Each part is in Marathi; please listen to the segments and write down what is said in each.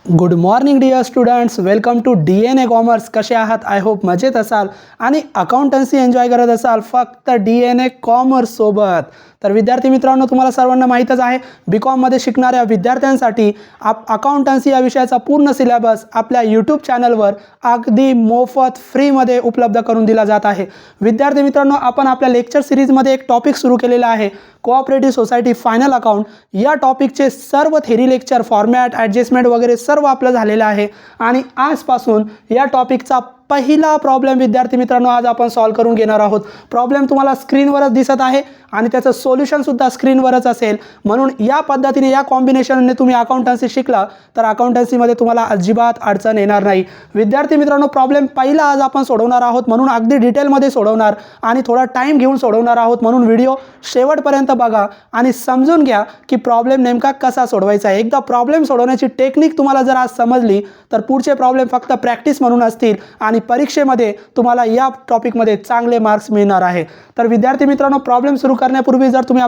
Good morning dear students, welcome to DNA commerce. कसे आहात? आय होप मजेत असाल आणि अकाउंटन्सी एन्जॉय करत असाल फक्त DNA कॉमर्स सोबत. तर विद्यार्थी मित्रांनो, तुम्हाला सर्वांना माहीतच आहे, BCom शिकणाऱ्या विद्यार्थ्यांसाठी अकाउंटन्सी या विषयाचा पूर्ण सिलेबस आपल्या यूट्यूब चॅनलवर अगदी मोफत फ्रीमध्ये उपलब्ध करून दिला जात आहे. विद्यार्थी मित्रांनो, आपण आपल्या लेक्चर सिरीजमध्ये एक टॉपिक सुरू केलेला आहे, कोऑपरेटिव्ह सोसायटी फायनल अकाउंट. या टॉपिकचे सर्व थेरी लेक्चर, फॉर्मॅट, ॲडजस्टमेंट वगैरे सर्व आपलं झालेलं आहे आणि आजपासून या टॉपिकचा पहिला प्रॉब्लेम विद्यार्थी मित्रांनो आज आपण सॉल्व करून घेणार आहोत. प्रॉब्लेम तुम्हाला स्क्रीनवरच दिसत आहे आणि त्याचं सोल्युशनसुद्धा स्क्रीनवरच असेल. म्हणून या पद्धतीने, या कॉम्बिनेशनने तुम्ही अकाउंटन्सी शिकला तर अकाउंटन्सीमध्ये तुम्हाला अजिबात अडचण येणार नाही. विद्यार्थी मित्रांनो, प्रॉब्लेम पहिला आज आपण सोडवणार आहोत, म्हणून अगदी डिटेलमध्ये सोडवणार आणि थोडा टाईम घेऊन सोडवणार आहोत. म्हणून व्हिडिओ शेवटपर्यंत बघा आणि समजून घ्या की प्रॉब्लेम नेमका कसा सोडवायचा आहे. एकदा प्रॉब्लेम सोडवण्याची टेक्निक तुम्हाला जर आज समजली तर पुढचे प्रॉब्लेम फक्त प्रॅक्टिस म्हणून असतील आणि परीक्षेमध्ये तुम्हाला या टॉपिकमध्ये चांगले मार्क्स मिळणार आहे. तर विद्यार्थी मित्रांनो, प्रॉब्लेम सुरू करण्यापूर्वी जर तुम्ही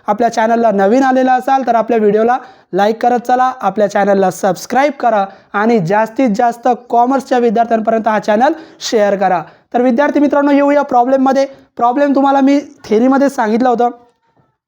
आपल्या चॅनलला नवीन आलेला असाल तर आपल्या व्हिडिओला लाईक करत चला, आपल्या चॅनलला सबस्क्राईब करा आणि जास्तीत जास्त कॉमर्सच्या विद्यार्थ्यांपर्यंत हा चॅनल शेअर करा. तर विद्यार्थी मित्रांनो, येऊया प्रॉब्लेममध्ये. प्रॉब्लेम तुम्हाला मी थेरीमध्ये सांगितलं होतं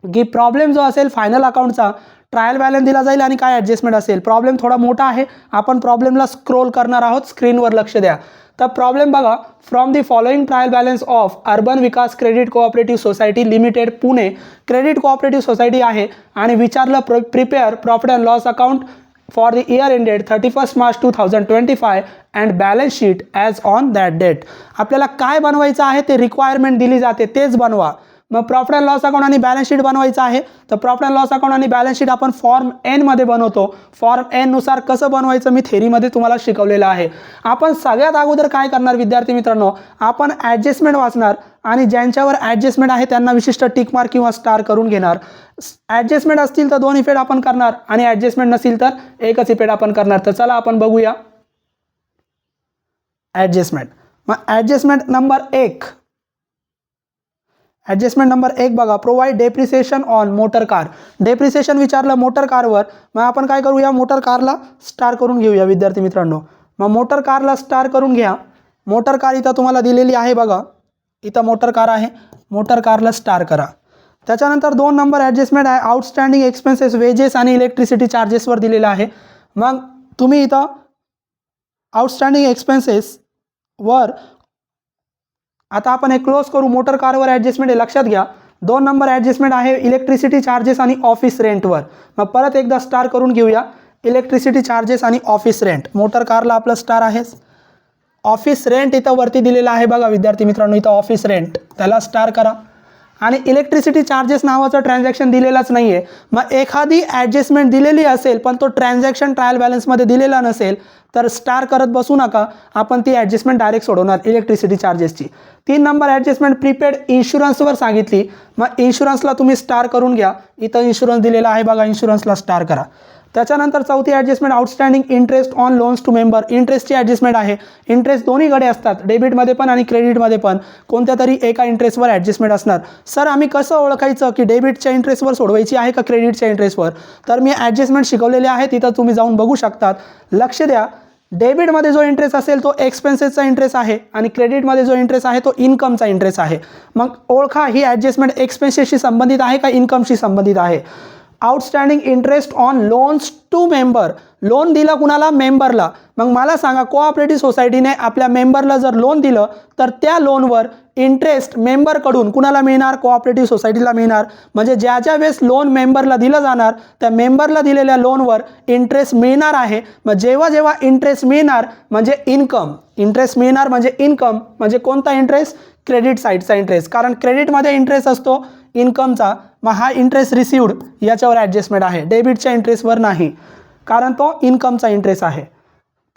की प्रॉब्लेम जो असेल फायनल अकाउंटचा, ट्रायल बॅलन्स दिला जाईल आणि काय ॲडजस्टमेंट असेल. प्रॉब्लेम थोडा मोठा आहे, आपण प्रॉब्लेमला स्क्रोल करणार आहोत. स्क्रीनवर लक्ष द्या. तर प्रॉब्लेम बघा, from the following trial balance of urban Vikas credit cooperative society limited Pune. Credit cooperative society आहे आणि विचारलं prepare profit and loss account for the year ended 31 March 2025 and balance sheet as on that date. आपल्याला काय बनवायचं आहे ते रिक्वायरमेंट दिली जाते, तेच बनवा. मग प्रॉफिट अँड लॉस अकाउंट आणि बॅलन्स शीट बनवायचं आहे. तर प्रॉफिट अँड लॉस अकाउंट आणि बॅलन्स शीट आपण फॉर्म एन मध्ये बनवतो. फॉर्म एन नुसार कसं बनवायचं मी थेरीमध्ये तुम्हाला शिकवलेलं आहे. आपण सगळ्यात अगोदर काय करणार विद्यार्थी मित्रांनो, आपण ॲडजस्टमेंट वाचणार आणि ज्यांच्यावर ॲडजस्टमेंट आहे त्यांना विशिष्ट टिक मार्क किंवा स्टार करून घेणार. ॲडजस्टमेंट असतील तर 2 इफेक्ट आपण करणार आणि ॲडजस्टमेंट नसेल तर एकच इफेक्ट आपण करणार. तर चला आपण बघूया ॲडजस्टमेंट. मग ॲडजस्टमेंट नंबर 1, ॲडजस्टमेंट नंबर 1 बघा, provide depreciation on motor car. Depreciation विचारलं मोटर कारवर. मग आपण काय करूया, मोटर कारला स्टार करून घेऊया विद्यार्थी मित्रांनो. मग मोटर कारला स्टार करून घ्या. मोटर कार इथं तुम्हाला दिलेली आहे बघा, इथं मोटर कार आहे, मोटर कारला स्टार करा. त्याच्यानंतर 2 नंबर ॲडजस्टमेंट आहे, आउटस्टँडिंग एक्सपेन्सेस वेजेस आणि इलेक्ट्रिसिटी चार्जेसवर दिलेलं आहे. मग तुम्ही इथं आउटस्टँडिंग एक्सपेन्सेसवर आता आपण हे क्लोज करू. मोटर कारवर ॲडजस्टमेंट आहे, लक्षात घ्या. 2 नंबर ॲडजस्टमेंट आहे इलेक्ट्रिसिटी चार्जेस आणि ऑफिस रेंटवर. मग परत एकदा स्टार करून घेऊया, इलेक्ट्रिसिटी चार्जेस आणि ऑफिस रेंट. मोटर कारला आपलं स्टार आहेच. ऑफिस रेंट इथं वरती दिलेलं आहे बघा विद्यार्थी मित्रांनो, इथं ऑफिस रेंट, त्याला स्टार करा. आणि इलेक्ट्रिसिटी चार्जेस नावाचं ट्रान्झॅक्शन दिलेलंच नाही आहे. मग एखादी ॲडजस्टमेंट दिलेली असेल पण तो ट्रान्झॅक्शन ट्रायल बॅलन्समध्ये दिलेला नसेल तर स्टार करत बसू नका, आपण ती ॲडजस्टमेंट डायरेक्ट सोडवणार इलेक्ट्रिसिटी चार्जेसची. 3 नंबर ॲडजस्टमेंट प्रीपेड इन्शुरन्सवर सांगितली. मग इन्शुरन्सला तुम्ही स्टार करून घ्या, इथं इन्शुरन्स दिलेला आहे बघा, इन्शुरन्सला स्टार करा. त्याच्यानंतर 4थी adjustment outstanding interest on loans to member. इंटरेस्टची ॲडजस्टमेंट आहे. इंटरेस्ट दोन्हीकडे असतात, डेबिटमध्ये पण आणि क्रेडिटमध्ये पण. कोणत्या तरी एका इंटरेस्टवर ॲडजस्टमेंट असणार. सर आम्ही कसं ओळखायचं की डेबिटच्या इंटरेस्टवर सोडवायची आहे का क्रेडिटच्या इंटरेस्टवर? तर मी ॲडजस्टमेंट शिकवलेले आहे, तिथं तुम्ही जाऊन बघू शकतात. लक्ष द्या, डेबिटमध्ये जो इंटरेस्ट असेल तो एक्सपेन्सेसचा इंटरेस्ट आहे आणि क्रेडिटमध्ये जो इंटरेस्ट आहे तो इन्कमचा इंटरेस्ट आहे. मग ओळखा, ही ॲडजस्टमेंट एक्सपेन्सेसशी संबंधित आहे का इन्कमशी संबंधित आहे. Outstanding interest on loans to member. Loan दिलं कुणाला? मेंबरला. मग मला सांगा, कोऑपरेटिव्ह सोसायटीने आपल्या मेंबरला जर लोन दिलं तर त्या लोनवर इंटरेस्ट मेंबरकडून कुणाला मिळणार? कोऑपरेटिव्ह सोसायटीला मिळणार. म्हणजे ज्या वेळेस लोन मेंबरला दिलं जाणार त्या मेंबरला दिलेल्या लोनवर इंटरेस्ट मिळणार आहे. मग जेव्हा इंटरेस्ट मिळणार म्हणजे इन्कम, इंटरेस्ट मिळणार म्हणजे इन्कम. म्हणजे कोणता इंटरेस्ट? क्रेडिट साईडचा इंटरेस्ट, कारण क्रेडिटमध्ये इंटरेस्ट असतो इन्कमचा. मग हा इंटरेस्ट रिसिव्ड याच्यावर ॲडजस्टमेंट आहे, डेबिटच्या इंटरेस्टवर नाही, कारण तो इन्कमचा इंटरेस्ट आहे.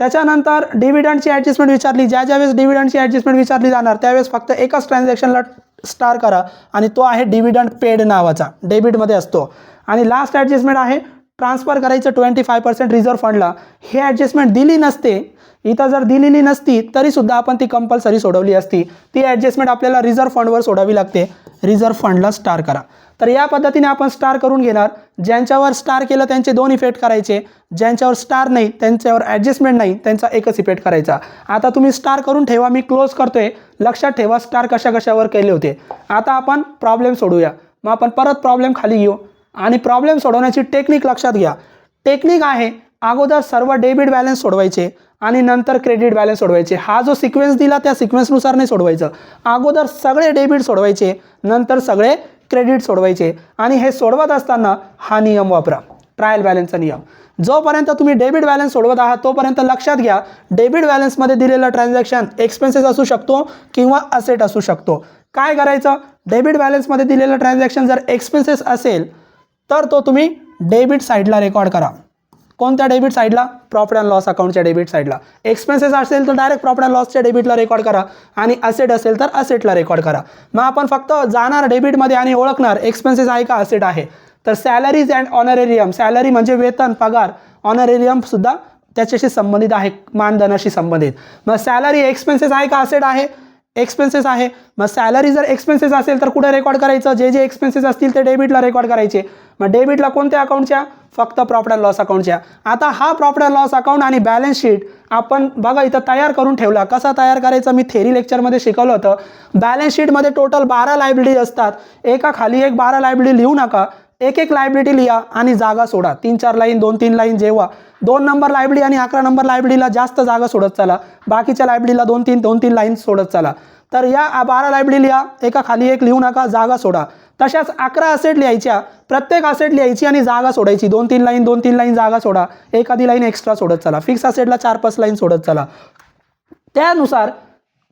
त्याच्यानंतर डिव्हिडंडची ॲडजस्टमेंट विचारली. ज्या वेळेस डिव्हिडंडची ॲडजस्टमेंट विचारली जाणार त्यावेळेस फक्त एकाच ट्रान्झॅक्शनला स्टार करा आणि तो आहे डिव्हिडंड पेड नावाचा, डेबिटमध्ये असतो. आणि लास्ट ॲडजस्टमेंट आहे ट्रान्सफर करायचं 25% रिझर्व्ह फंडला, हे ॲडजस्टमेंट दिली नसते, इथं जर दिलेली नसती तरीसुद्धा आपण ती कंपल्सरी सोडवली असती. ती ॲडजस्टमेंट आपल्याला रिझर्व्ह फंडवर सोडावी लागते. रिझर्व्ह फंडला स्टार करा. तर या पद्धतीने आपण स्टार करून घेणार. ज्यांच्यावर स्टार केलं त्यांचे 2 इफेक्ट करायचे, ज्यांच्यावर स्टार नाही त्यांच्यावर ॲडजस्टमेंट नाही त्यांचा एकच इफेक्ट करायचा. आता तुम्ही स्टार करून ठेवा, मी क्लोज करतोय. लक्षात ठेवा स्टार कशा कशावर केले होते. आता आपण प्रॉब्लेम सोडूया. मग आपण परत प्रॉब्लेम खाली घेऊ आणि प्रॉब्लेम सोडवण्याची टेक्निक लक्षात घ्या. टेक्निक आहे, अगोदर सर्व डेबिट बॅलन्स सोडवायचे आणि नंतर क्रेडिट बॅलन्स सोडवायचे. हा जो सिक्वेन्स दिला त्या सिक्वेन्सनुसार नाही सोडवायचं. अगोदर सगळे डेबिट सोडवायचे, नंतर सगळे क्रेडिट सोडवायचे. आणि हे सोडवत असताना हा नियम वापरा, ट्रायल बॅलन्सचा नियम. जोपर्यंत तुम्ही डेबिट बॅलन्स सोडवत आहात तोपर्यंत लक्षात घ्या, डेबिट बॅलन्समध्ये दिलेलं ट्रान्झॅक्शन एक्सपेन्सेस असू शकतो किंवा असेट असू शकतो. काय करायचं, डेबिट बॅलन्समध्ये दिलेलं ट्रान्झॅक्शन जर एक्सपेन्सेस असेल तर तो तुम्ही डेबिट साईडला रेकॉर्ड करा. कोणत्या डेबिट साईडला? प्रॉफिट अँड लॉस अकाउंटच्या डेबिट साईडला. एक्सपेन्सेस असेल तर डायरेक्ट प्रॉफिट अँड लॉसच्या डेबिटला रेकॉर्ड करा आणि असेट असेल तर असेटला रेकॉर्ड करा. मग आपण फक्त जाणार डेबिटमध्ये आणि ओळखणार एक्सपेन्सेस आहे का असेट आहे. तर सॅलरीज अँड ऑनरेरियम, सॅलरी म्हणजे वेतन पगार, ऑनरेरियम सुद्धा त्याच्याशी संबंधित आहे, मानधनाशी संबंधित. मग सॅलरी एक्सपेन्सेस आहे का असेट आहे? एक्सपेन्सेस आहे. मग सॅलरी जर एक्सपेन्सेस असेल तर कुठे रेकॉर्ड करायचं? जे जे एक्सपेन्सेस असतील ते डेबिटला रेकॉर्ड करायचे. मग डेबिटला कोणत्या अकाउंटच्या? फक्त प्रॉफिट अँड लॉस अकाउंटच्या. आता हा प्रॉफिट अँड लॉस अकाउंट आणि बॅलन्स शीट आपण बघा इथं तयार करून ठेवला. कसा तयार करायचा मी थेरी लेक्चरमध्ये शिकवलं होतं. बॅलन्स शीटमध्ये टोटल 12 लायबिलिटी असतात. एका खाली एक 12 लायबिलिटी लिहू नका, एक एक लायबिलिटी लिहा आणि जागा सोडा. 3-4 लाईन 2-3 लाईन. जेव्हा 2 नंबर लायबिलिटी आणि 11 नंबर लायबिलिटीला जास्त जागा सोडत चला, बाकीच्या लायबिलिटीला 2-3 लाईन सोडत चला. तर या 12 लायबिलिटी लिहा, एका खाली एक लिहू नका, जागा सोडा. तशाच 11 असेट लिहायच्या, प्रत्येक असेट लिहायची आणि जागा सोडायची. 2-3 लाईन जागा सोडा, एखादी लाईन एक्स्ट्रा सोडत चला. फिक्स असेटला 4-5 लाईन सोडत चला. त्यानुसार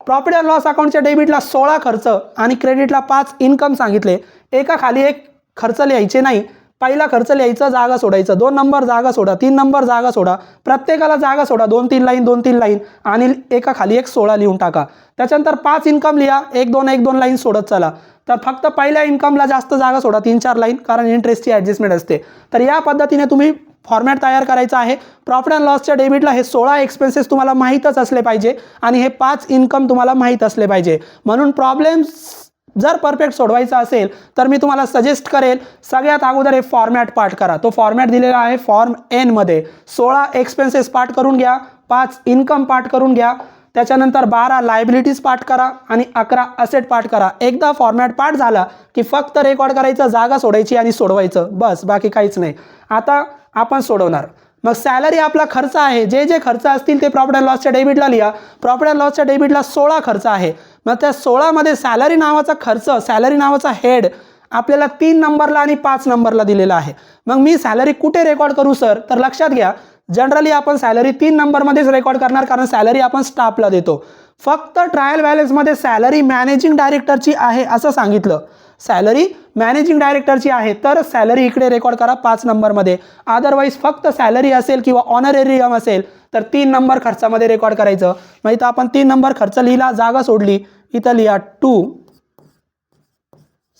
प्रॉफिट अँड लॉस अकाउंटच्या डेबिटला 16 खर्च आणि क्रेडिटला 5 इन्कम सांगितले. एका खाली एक खर्च लिहायचे नाही. पहिला खर्च लिहायचा, जागा सोडायचं. 2 नंबर जागा सोडा, 3 नंबर जागा सोडा. प्रत्येकाला जागा सोडा, 2-3 लाईन आणि एका खाली एक 16 लिहून टाका. त्याच्यानंतर 5 इन्कम लिहा, 1-2 लाईन सोडत चला. तर फक्त पहिल्या इन्कमला जास्त जागा सोडा, 3-4 लाईन, कारण इंटरेस्टची ॲडजस्टमेंट असते. तर या पद्धतीने तुम्ही फॉर्मॅट तयार करायचा आहे. प्रॉफिट अँड लॉसच्या डेबिटला हे 16 एक्सपेन्सेस तुम्हाला माहीतच असले पाहिजे आणि हे 5 इन्कम तुम्हाला माहीत असले पाहिजे. म्हणून प्रॉब्लेम्स जर परफेक्ट सोडवायचा असेल तर मी तुम्हाला सजेस्ट करेल, सगळ्यात अगोदर हे फॉर्मॅट पाठ करा. तो फॉर्मॅट दिलेला आहे फॉर्म एन मध्ये. 16 एक्सपेन्सेस पाठ करून घ्या, 5 इन्कम पाठ करून घ्या, त्याच्यानंतर 12 लायबिलिटीज पाठ करा आणि 11 असेट पाठ करा. एकदा फॉर्मॅट पाठ झाला की फक्त रेकॉर्ड करायचं, जागा सोडायची आणि सोडवायचं, बस, बाकी काहीच नाही. आता आपण सोडवणार. मग सॅलरी आपला खर्च आहे. जे जे खर्च असतील ते प्रॉफिट अँड लॉसच्या डेबिटला लिहा. प्रॉफिट अँड लॉसच्या डेबिटला 16 खर्च आहे. मग त्या 16 मध्ये सॅलरी नावाचा खर्च, सॅलरी नावाचा हेड आपल्याला 3 नंबरला आणि 5 नंबरला दिलेला आहे. मग मी सॅलरी कुठे रेकॉर्ड करू सर? तर लक्षात घ्या, जनरली आपण सॅलरी 3 नंबरमध्येच रेकॉर्ड करणार, कारण सॅलरी आपण स्टाफला देतो. फक्त ट्रायल बॅलन्समध्ये सॅलरी मॅनेजिंग डायरेक्टरची आहे असं सांगितलं. सॅलरी मॅनेजिंग डायरेक्टरची आहे तर सॅलरी इकडे रेकॉर्ड करा 5 नंबरमध्ये. अदरवाईज फक्त सॅलरी असेल किंवा ऑनरेरियम असेल तर 3 नंबर खर्चामध्ये रेकॉर्ड करायचं. मग इथं आपण 3 नंबर खर्च लिहिला, जागा सोडली, इथं लिहा 2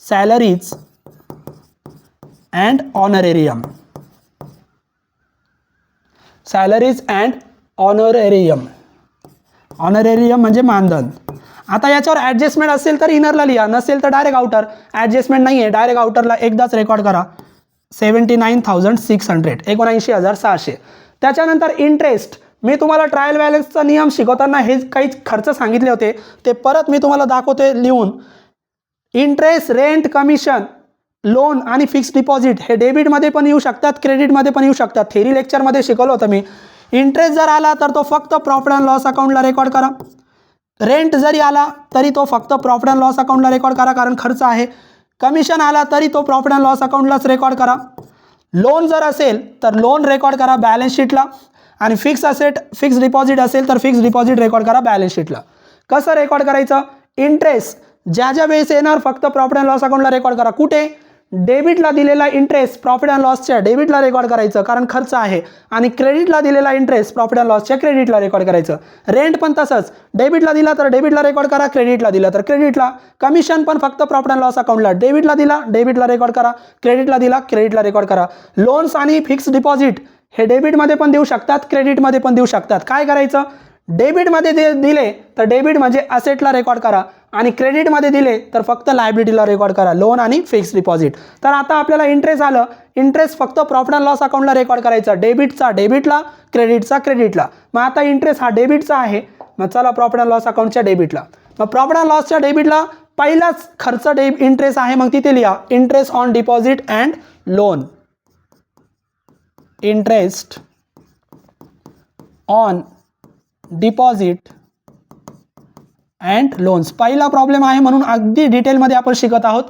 salaries and honorarium. Salaries and honorarium, honorarium म्हणजे मानधन. आता याच्यावर ॲडजस्टमेंट असेल तर इनरला लिहा, नसेल तर डायरेक्ट आउटर. ॲडजस्टमेंट नाही आहे, डायरेक्ट आउटरला एकदाच रेकॉर्ड करा. 79,600, 79,600. त्याच्यानंतर इंटरेस्ट. मी तुम्हाला ट्रायल बॅलन्सचा नियम शिकवताना हे काही खर्च सांगितले होते, ते परत मी तुम्हाला दाखवते लिहून. इंटरेस्ट, रेंट, कमिशन, लोन आणि फिक्स डिपॉझिट हे डेबिटमध्ये पण येऊ शकतात, क्रेडिटमध्ये पण येऊ शकतात. थेरी लेक्चरमध्ये शिकवलं होतं मी. इंटरेस्ट जर आला तर तो फक्त प्रॉफिट अँड लॉस अकाउंटला रेकॉर्ड करा. रेंट जरी आला तरी तो फक्त प्रॉफिट अँड लॉस अकाउंटला रेकॉर्ड करा, कारण खर्च आहे. कमिशन आला तरी तो प्रॉफिट अँड लॉस अकाउंटलाच रेकॉर्ड करा. लोन जर असेल तर लोन रेकॉर्ड करा बॅलन्स शीटला. आणि फिक्स डिपॉझिट असेल तर फिक्स डिपॉझिट रेकॉर्ड करा बॅलन्स शीटला. कसं रेकॉर्ड करायचं? इंटरेस्ट ज्या ज्या वेळेस येणार फक्त प्रॉफिट अँड लॉस अकाउंटला रेकॉर्ड करा. कुठे? डेबिटला दिलेला इंटरेस्ट प्रॉफिट अँड लॉसच्या डेबिटला रेकॉर्ड करायचं कारण खर्च आहे, आणि क्रेडिटला दिलेला इंटरेस्ट प्रॉफिट अँड लॉसच्या क्रेडिटला रेकॉर्ड करायचं. रेंट पण तसंच, डेबिटला दिला तर डेबिटला रेकॉर्ड करा, क्रेडिटला दिला तर क्रेडिटला. कमिशन पण फक्त प्रॉफिट अँड लॉस अकाउंटला, डेबिटला दिला डेबिटला रेकॉर्ड करा, क्रेडिटला दिला क्रेडिटला रेकॉर्ड करा. लोन्स आणि फिक्स डिपॉझिट हे डेबिटमध्ये पण देऊ शकतात, क्रेडिटमध्ये पण देऊ शकतात. काय करायचं, डेबिटमध्ये दिले तर डेबिट म्हणजे असेटला रेकॉर्ड करा, आणि क्रेडिटमध्ये दिले तर फक्त लायबिलिटीला रेकॉर्ड करा, लोन आणि फिक्स डिपॉझिट. तर आता आपल्याला इंटरेस्ट आलं, इंटरेस्ट फक्त प्रॉफिट अँड लॉस अकाउंटला रेकॉर्ड करायचा, डेबिटचा डेबिटला, क्रेडिटचा क्रेडिटला. मग आता इंटरेस्ट हा डेबिटचा आहे, मग चला प्रॉफिट अँड लॉस अकाउंटच्या डेबिटला. मग प्रॉफिट अँड लॉसच्या डेबिटला पहिलाच खर्च इंटरेस्ट आहे, मग तिथे लिहा interest on deposit and loan. Interest on deposit and loans. पहिला प्रॉब्लेम आहे म्हणून अगदी डिटेलमध्ये आपण शिकत आहोत.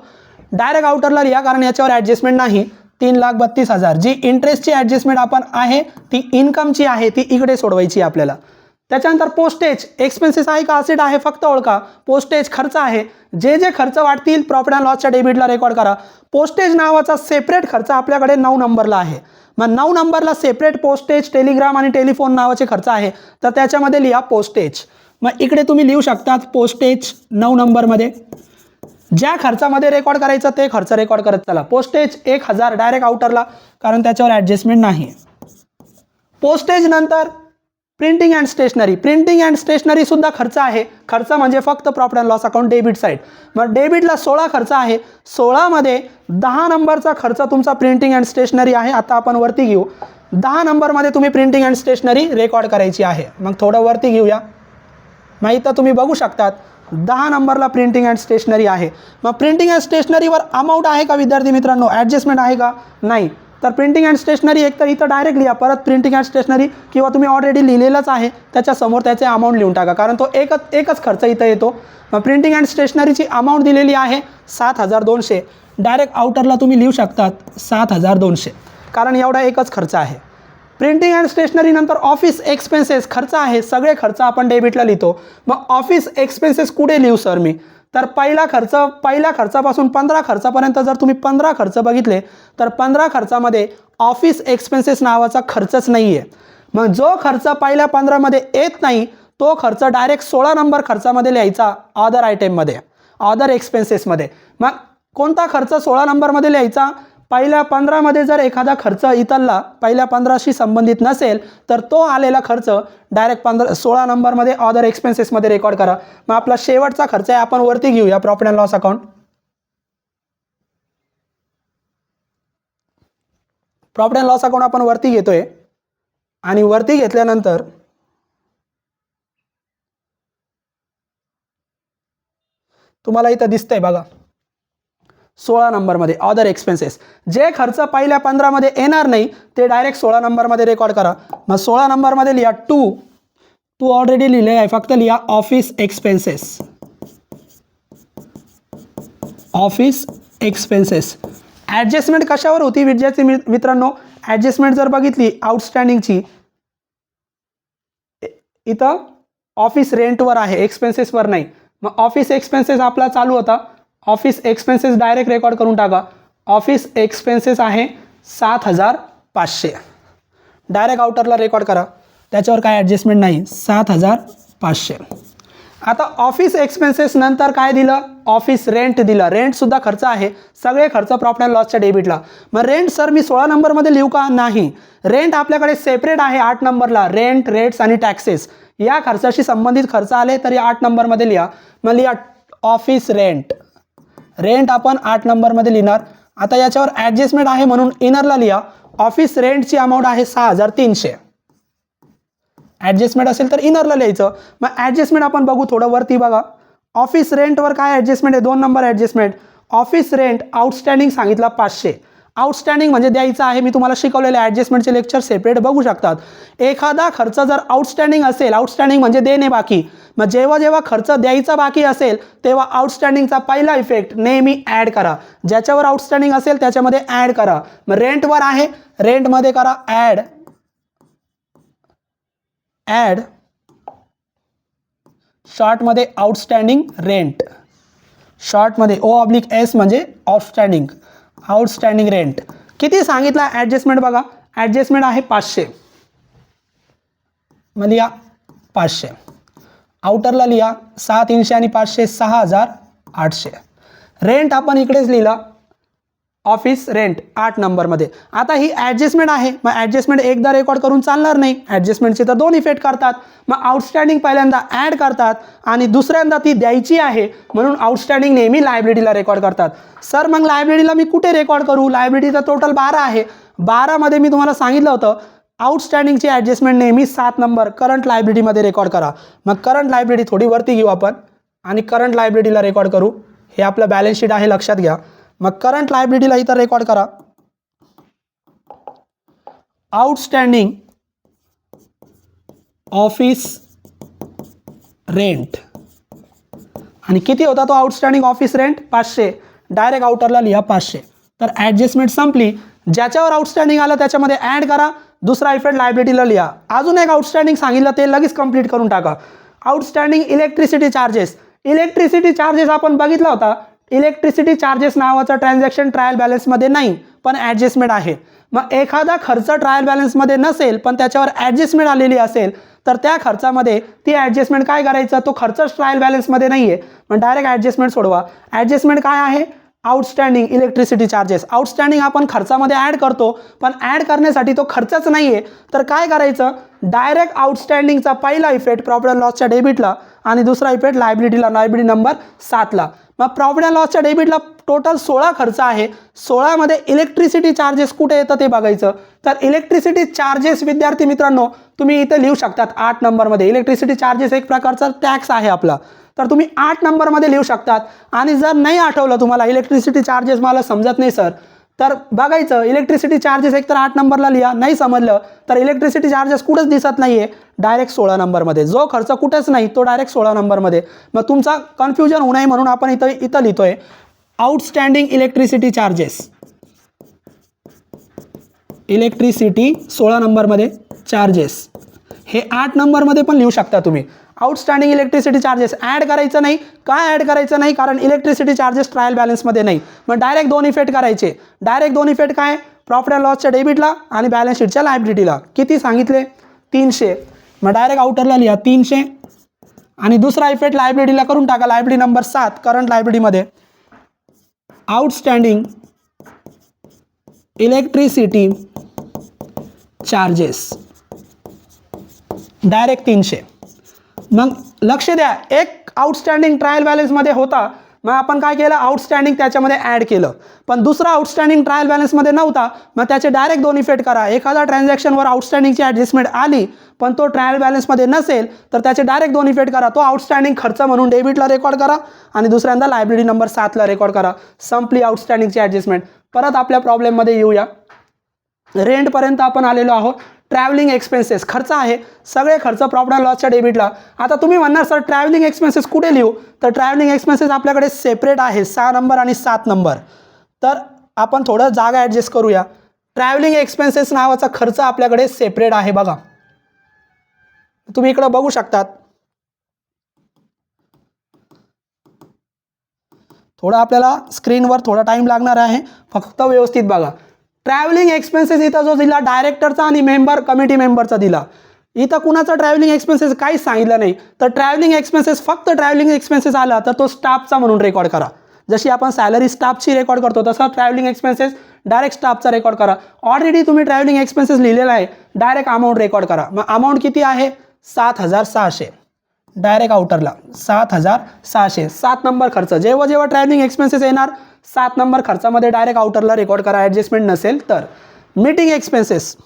डायरेक्ट आउटरला लिहा कारण याच्यावर ॲडजस्टमेंट नाही. 3,32,000 जी इंटरेस्टची ॲडजस्टमेंट आपण आहे ती इन्कमची आहे, ती इकडे सोडवायची आपल्याला. त्याच्यानंतर पोस्टेज एक्सपेन्सेस आहे का असेट आहे फक्त ओळखा. पोस्टेज खर्च आहे, जे जे खर्च वाटतील प्रॉफिट अँड लॉसच्या डेबिटला रेकॉर्ड करा. पोस्टेज नावाचा सेपरेट खर्च आपल्याकडे 9 नंबरला आहे. मग 9 नंबरला सेपरेट पोस्टेज, टेलिग्राम आणि टेलिफोन नावाचे खर्च आहे, तर त्याच्यामध्ये लिहा पोस्टेज. मग इकडे तुम्ही लिहू शकतात पोस्टेज 9 नंबरमध्ये. ज्या खर्चामध्ये रेकॉर्ड करायचं ते खर्च रेकॉर्ड करत चला. पोस्टेज 1,000 डायरेक्ट आउटरला कारण त्याच्यावर ॲडजस्टमेंट नाही. पोस्टेज नंतर printing and stationery. Printing and stationery सुद्धा खर्च आहे. खर्च म्हणजे फक्त profit and loss account debit side. मग डेबिटला 16 खर्च आहे. 16मध्ये 10 नंबरचा खर्च तुमचा प्रिंटिंग अँड स्टेशनरी आहे. आता आपण वरती घेऊ. 10 नंबरमध्ये तुम्ही प्रिंटिंग अँड स्टेशनरी रेकॉर्ड करायची आहे. मग थोडं वरती घेऊया. मग इथं तुम्ही बघू शकतात 10 नंबरला प्रिंटिंग अँड स्टेशनरी आहे. मग प्रिंटिंग अँड स्टेशनरीवर अमाऊंट आहे का विद्यार्थी मित्रांनो, ॲडजस्टमेंट आहे का, नाही. तर प्रिंटिंग अँड स्टेशनरी एक तर इथं डायरेक्ट लिहा, परत प्रिंटिंग अँड स्टेशनरी, किंवा तुम्ही ऑलरेडी लिहिलेलंच आहे त्याच्यासमोर त्याचे अमाऊंट लिहून टाका कारण तो एकच खर्च इथं येतो. मग प्रिंटिंग अँड स्टेशनरीची अमाऊंट दिलेली आहे 7,200. डायरेक्ट आउटरला तुम्ही लिहू शकतात 7,200 कारण एवढा एकच खर्च आहे. प्रिंटिंग अँड स्टेशनरी नंतर ऑफिस एक्सपेन्सेस खर्च आहे. सगळे खर्च आपण डेबिटला लिहितो. मग ऑफिस एक्सपेन्सेस कुठे लिहू सर मी, तर पहिल्या खर्चापासून 15 खर्चापर्यंत जर तुम्ही 15 खर्च बघितले तर 15 खर्चामध्ये ऑफिस एक्सपेन्सेस नावाचा खर्चच नाही आहे. मग जो खर्च पहिल्या 15मध्ये येत नाही तो खर्च डायरेक्ट 16 नंबर खर्चामध्ये लिहायचा, अदर आयटेममध्ये, अदर एक्सपेन्सेसमध्ये. मग कोणता खर्च 16 नंबरमध्ये लिहायचा, पहिल्या 15मध्ये जर एखादा खर्च इतरला पहिल्या 15शी संबंधित नसेल तर तो आलेला खर्च डायरेक्ट 16 नंबरमध्ये अदर एक्सपेन्सेसमध्ये रेकॉर्ड करा. मग आपला शेवटचा खर्च आहे, आपण वरती घेऊया profit and loss account. Profit and loss account आपण वरती घेतोय, आणि वरती घेतल्यानंतर तुम्हाला इथं दिसतंय बघा 16 नंबरमध्ये अदर एक्सपेन्सेस. जे खर्च पहिल्या 15मध्ये येणार नाही ते डायरेक्ट 16 नंबरमध्ये रेकॉर्ड करा. मग 16 नंबरमध्ये लिहा टू ऑलरेडी लिहिले आहे, फक्त लिहा office expenses. Office expenses. Adjustment कशावर होती विद्यार्थी मित्रांनो, ॲडजस्टमेंट जर बघितली आउटस्टँडिंगची इथं ऑफिस रेंटवर आहे, एक्सपेन्सेसवर नाही. मग ऑफिस एक्सपेन्सेस आपला चालू होता, ऑफिस एक्सपेन्सेस डायरेक्ट रेकॉर्ड करून टाका. ऑफिस एक्सपेन्सेस आहे 7,500. डायरेक्ट आउटरला रेकॉर्ड करा, त्याच्यावर काय ॲडजस्टमेंट नाही, 7,500. आता ऑफिस एक्सपेन्सेस नंतर काय दिलं, ऑफिस रेंट दिलं. रेंटसुद्धा खर्च आहे, सगळे खर्च प्रॉफिट अँड लॉसच्या डेबिटला. मग रेंट सर मी 16 नंबरमध्ये लिहू का, नाही. रेंट आपल्याकडे सेपरेट आहे 8 नंबरला. रेंट, रेट्स आणि टॅक्सेस या खर्चाशी संबंधित खर्च आले तरी 8 नंबरमध्ये लिहा. मग लिहा ऑफिस रेंट. रेंट आपण 8 नंबरमध्ये लिहिणार. आता याच्यावर ॲडजस्टमेंट आहे म्हणून इनरला लिहा. ऑफिस रेंटची अमाऊंट आहे 6,300. ॲडजस्टमेंट असेल तर इनरला लिहायचं. मग ॲडजस्टमेंट आपण बघू थोडं वरती बघा. ऑफिस रेंटवर काय ॲडजस्टमेंट आहे, 2 number adjustment. Office rent outstanding सांगितला 500. आउटस्टँडिंग म्हणजे द्यायचं आहे. मी तुम्हाला शिकवलेले ॲडजस्टमेंटचे लेक्चर सेपरेट बघू शकतात. एखादा खर्च जर आउटस्टँडिंग असेल, आउटस्टँडिंग म्हणजे देणे बाकी, मग जेव्हा जेव्हा खर्च द्यायचा बाकी असेल तेव्हा आउटस्टँडिंगचा पहिला इफेक्ट नेहमी ॲड करा. ज्याच्यावर आउटस्टँडिंग असेल त्याच्यामध्ये ॲड करा. मग रेंटवर आहे, रेंटमध्ये करा ॲड शॉर्टमध्ये आउटस्टँडिंग रेंट. शॉर्टमध्ये O/S म्हणजे आउटस्टँडिंग. आउटस्टँडिंग रेंट किती सांगितलं ॲडजस्टमेंट बघा, ॲडजस्टमेंट आहे 500, मग लिहा 500, आउटरला लिहा 6300 आणि 500 6800. रेंट आपण इकडेच लिहिला, ऑफिस रेंट 8 नंबरमध्ये. आता ही ॲडजस्टमेंट आहे, मग ॲडजस्टमेंट एकदा रेकॉर्ड करून चालणार नाही, ॲडजस्टमेंटचे तर 2 इफेक्ट करतात. मग आउटस्टँडिंग पहिल्यांदा ॲड करतात आणि दुसऱ्यांदा ती द्यायची आहे म्हणून आउटस्टँडिंग नेहमी लायबिलिटीला रेकॉर्ड करतात. सर मग लायबिलिटीला मी कुठे रेकॉर्ड करू, लायबिलिटीचा टोटल 12 आहे, 12मध्ये मी तुम्हाला सांगितलं होतं आउटस्टँडिंगची ॲडजस्टमेंट नेहमी 7 नंबर करंट लायबिलिटीमध्ये रेकॉर्ड करा. मग करंट लायबिलिटी थोडी वरती घेऊ आपण आणि करंट लायबिलिटीला रेकॉर्ड करू. हे आपलं बॅलन्स शीट आहे, लक्षात घ्या. मग करंट लायबिलिटीला इथं रेकॉर्ड करा आउटस्टँडिंग ऑफिस रेंट, आणि किती होता तो आउटस्टँडिंग ऑफिस रेंट 500, डायरेक्ट आउटरला लिहा 500. तर ॲडजस्टमेंट संपली. ज्याच्यावर आउटस्टँडिंग आलं त्याच्यामध्ये ॲड करा, दुसरा इफेक्ट लायबिलिटीला लिहा. अजून एक आउटस्टँडिंग सांगितलं ते लगेच कंप्लीट करून टाका. Outstanding electricity charges. Electricity charges आपण बघितला होता, इलेक्ट्रिसिटी चार्जेस नावाचं ट्रान्झॅक्शन ट्रायल बॅलन्समध्ये नाही पण ॲडजस्टमेंट आहे. मग एखादा खर्च ट्रायल बॅलन्समध्ये नसेल पण त्याच्यावर ॲडजस्टमेंट आलेली असेल तर त्या खर्चामध्ये ती ॲडजस्टमेंट काय करायचं, तो खर्चच ट्रायल बॅलन्समध्ये नाही आहे पण डायरेक्ट ॲडजस्टमेंट सोडवा. ॲडजस्टमेंट काय आहे, आउटस्टँडिंग इलेक्ट्रिसिटी चार्जेस. आउटस्टँडिंग आपण खर्चामध्ये ॲड करतो पण ॲड करण्यासाठी तो खर्चच नाही आहे तर काय करायचं, डायरेक्ट आउटस्टँडिंगचा पहिला इफेक्ट प्रॉफिट अँड लॉसच्या डेबिटला आणि दुसरा इफेक्ट लायबिलिटीला, लायबिलिटी नंबर 7ला. मग प्रॉफिट अँड लॉसच्या डेबिटला टोटल 16 खर्च आहे, 16मध्ये इलेक्ट्रिसिटी चार्जेस कुठे येतं ते बघायचं. तर इलेक्ट्रिसिटी चार्जेस विद्यार्थी मित्रांनो तुम्ही इथे लिहू शकतात 8 नंबरमध्ये. इलेक्ट्रिसिटी चार्जेस एक प्रकारचा टॅक्स आहे आपला, तर तुम्ही 8 नंबरमध्ये लिहू शकतात. आणि जर नाही आठवलं तुम्हाला इलेक्ट्रिसिटी चार्जेस मला समजत नाही सर, तर बघायचं इलेक्ट्रिसिटी चार्जेस एक तर 8 नंबरला लिहा, नाही समजलं तर इलेक्ट्रिसिटी चार्जेस कुठंच दिसत नाही आहे, डायरेक्ट 16 नंबरमध्ये. जो खर्च कुठंच नाही तो डायरेक्ट 16 नंबरमध्ये. मग तुमचा कन्फ्युजन होऊ नये म्हणून आपण इथं लिहितोय आउटस्टँडिंग इलेक्ट्रिसिटी चार्जेस. इलेक्ट्रिसिटी 16 नंबरमध्ये, चार्जेस हे 8 नंबरमध्ये पण लिहू शकता तुम्ही. आउटस्टँडिंग इलेक्ट्रिसिटी चार्जेस ॲड करायचं नाही. काय ॲड करायचं नाही, कारण इलेक्ट्रिसिटी चार्जेस ट्रायल बॅलन्समध्ये नाही. मग डायरेक्ट 2 इफेक्ट करायचे. डायरेक्ट 2 इफेक्ट काय, प्रॉफिट अँड लॉसच्या डेबिटला आणि बॅलन्स शीटच्या लायबिलिटीला. किती सांगितले 300, मग डायरेक्ट आउटरला लिहा 300 आणि दुसरा इफेक्ट लायबिलिटीला करून टाका, लायबिलिटी नंबर 7 करंट लायबिलिटीमध्ये. Outstanding electricity charges direct 300. मग लक्ष द्या, एक आउटस्टँडिंग ट्रायल बॅलन्समध्ये होता, मग आपण काय केलं, आउटस्टँडिंग त्याच्यामध्ये ॲड केलं. पण दुसरा आउटस्टँडिंग ट्रायल बॅलन्समध्ये नव्हता, मग त्याचे डायरेक्ट 2 इफेक्ट करा. एखादा ट्रान्झॅक्शनवर आउटस्टँडिंगची ॲडजस्टमेंट आली पण तो ट्रायल बॅलन्समध्ये नसेल तर त्याचे डायरेक्ट 2 इफेक्ट करा. तो आउटस्टँडिंग खर्च म्हणून डेबिटला रेकॉर्ड करा आणि दुसऱ्यांदा लायबिलिटी नंबर 7ला रेकॉर्ड करा. संपली आउटस्टँडिंगची ॲडजस्टमेंट. परत आपल्या प्रॉब्लेममध्ये येऊया. रेंटपर्यंत आपण आलेलो आहोत. ट्रॅव्हलिंग एक्सपेन्सेस खर्च आहे, सगळे खर्च प्रॉफिट अँड लॉसच्या डेबिटला. आता तुम्ही म्हणणार सर ट्रॅव्हलिंग एक्सपेन्सेस कुठे लिहू, तर ट्रॅव्हलिंग एक्सपेन्सेस आपल्याकडे सेपरेट आहे 6 नंबर आणि 7 नंबर. तर आपण थोडं जागा ॲडजस्ट करूया. ट्रॅव्हलिंग एक्सपेन्सेस नावाचा खर्च आपल्याकडे सेपरेट आहे बघा, तुम्ही इकडं बघू शकतात. थोडं आपल्याला स्क्रीनवर थोडा टाईम लागणार आहे, फक्त व्यवस्थित बघा. ट्रॅव्हलिंग एक्सपेन्सेस इथं जो दिला डायरेक्टरचा आणि मेंबर कमिटी मेंबरचा दिला, इथं कुणाचा ट्रॅव्हलिंग एक्सपेन्सेस काहीच सांगितलं नाही. तर ट्रॅव्हलिंग एक्सपेन्सेस फक्त ट्रॅव्हलिंग एक्सपेन्सेस आला तर तो स्टाफचा म्हणून रेकॉर्ड करा. जशी आपण सॅलरी स्टाफची रेकॉर्ड करतो तसं ट्रॅव्हलिंग एक्सपेन्सेस डायरेक्ट स्टाफचा रेकॉर्ड करा. ऑलरेडी तुम्ही ट्रॅव्हलिंग एक्सपेन्सेस लिहिलेला आहे, डायरेक्ट अमाऊंट रेकॉर्ड करा. मग अमाऊंट किती आहे 7600, डायरेक्ट आउटरला 7600. 7 नंबर खर्च, जेव्हा जेव्हा ट्रॅव्हलिंग एक्सपेन्सेस येणार 7 नंबर खर्चामध्ये डायरेक्ट आउटरला रेकॉर्ड करा, ॲडजस्टमेंट नसेल तर. मीटिंग एक्सपेन्सेस,